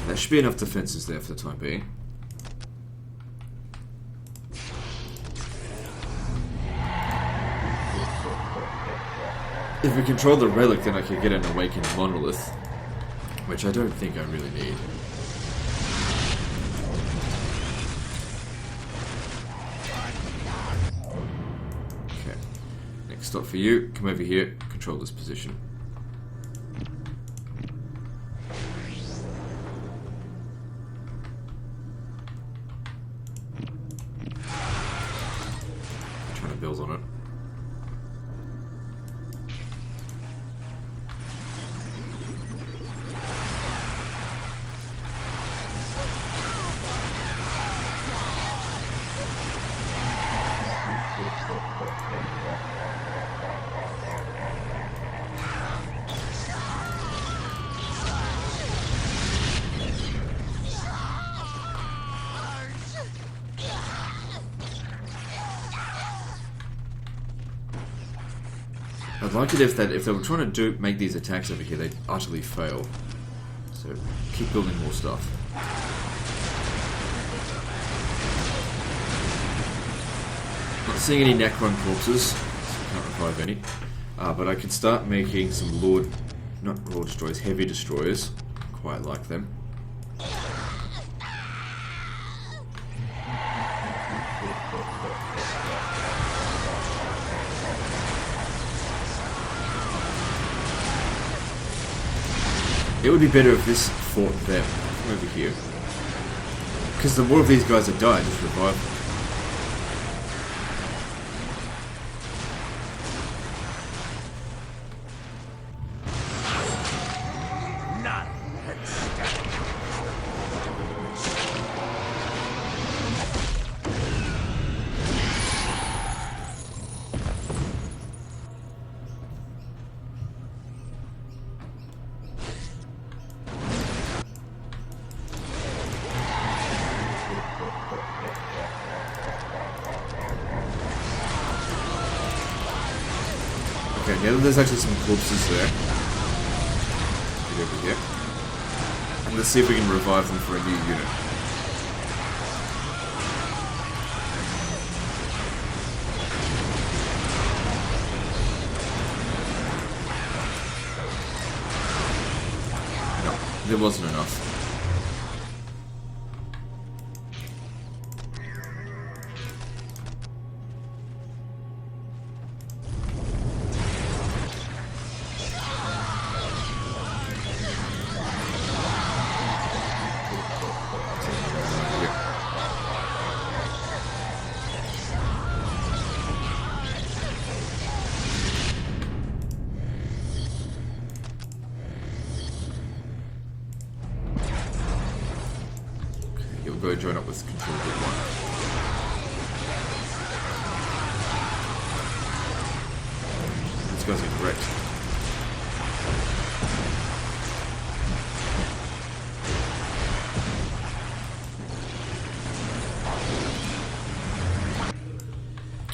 Speaker 1: There should be enough defenses there for the time being. If we control the relic, then I could get an awakened monolith, which I don't think I really need. Okay, next stop for you. Come over here, control this position. Trying to build on it. I'd like it if they were trying to make these attacks over here, they'd utterly fail. So keep building more stuff. Not seeing any Necron corpses, so I can't revive any. But I can start making some not Lord Destroyers, Heavy Destroyers. Quite like them. It would be better if this fought them from over here. Because the more of these guys that die, just revive them. Okay, now there's actually some corpses there. Get over here. And let's see if we can revive them for a new unit. No, there wasn't enough. Go join up with Control Group 1. These guys get wrecked.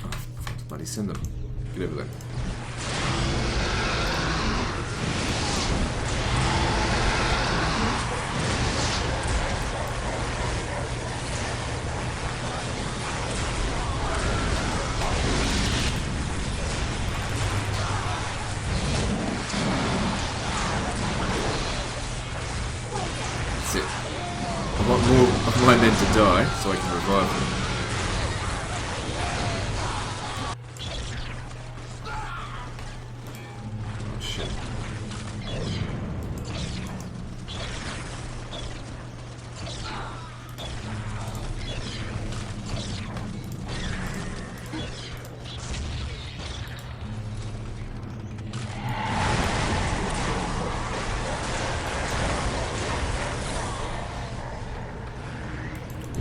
Speaker 1: Oh, bloody send them. Get over there. I want more of my men to die so I can revive them. Oh shit.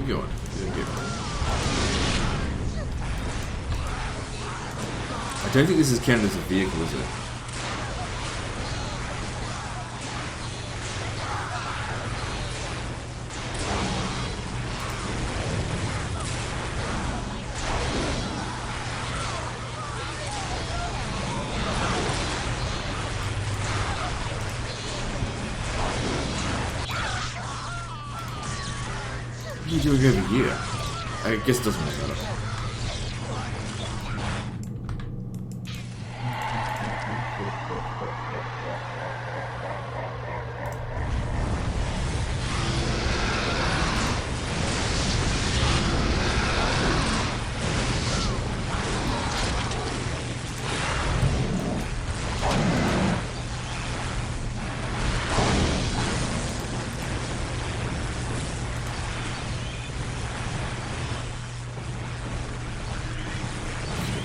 Speaker 1: Going. I don't think this is counted as a vehicle, is it? What are you doing over here? I guess it doesn't really matter.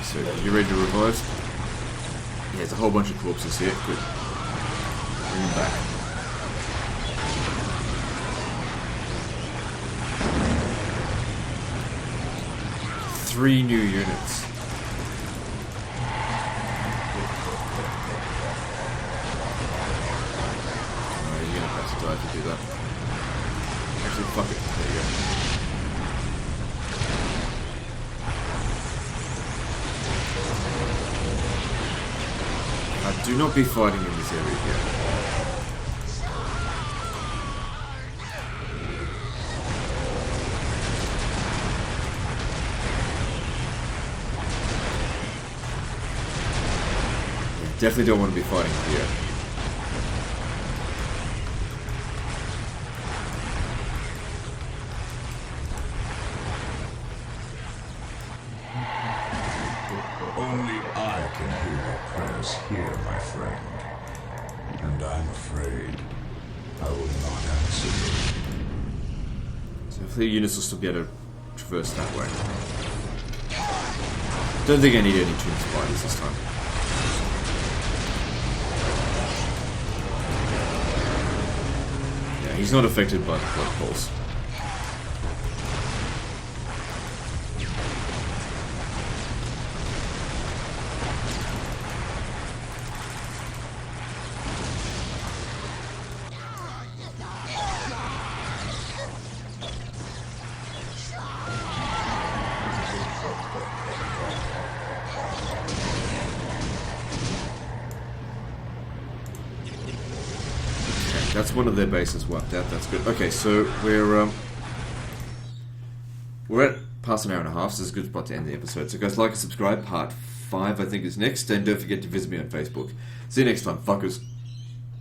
Speaker 1: So, you ready to revive? Yeah, there's a whole bunch of corpses here. Good. Bring them back. Three new units. Oh, you're gonna have to die if you do that. Actually, fuck it. There you go. do not be fighting in this area here. Definitely don't want to be fighting here.
Speaker 9: Only I can hear your prayers here, my friend. And I'm afraid I will not answer you.
Speaker 1: So hopefully units will still be able to traverse that way. Don't think I need any tomb spiders this time. He's not affected by the blood pulse. That's one of their bases wiped out. That's good. Okay, so we're at past an hour and a half, so it's a good spot to end the episode. So guys, like and subscribe. Part 5, I think, is next, and don't forget to visit me on Facebook. See you next time, fuckers.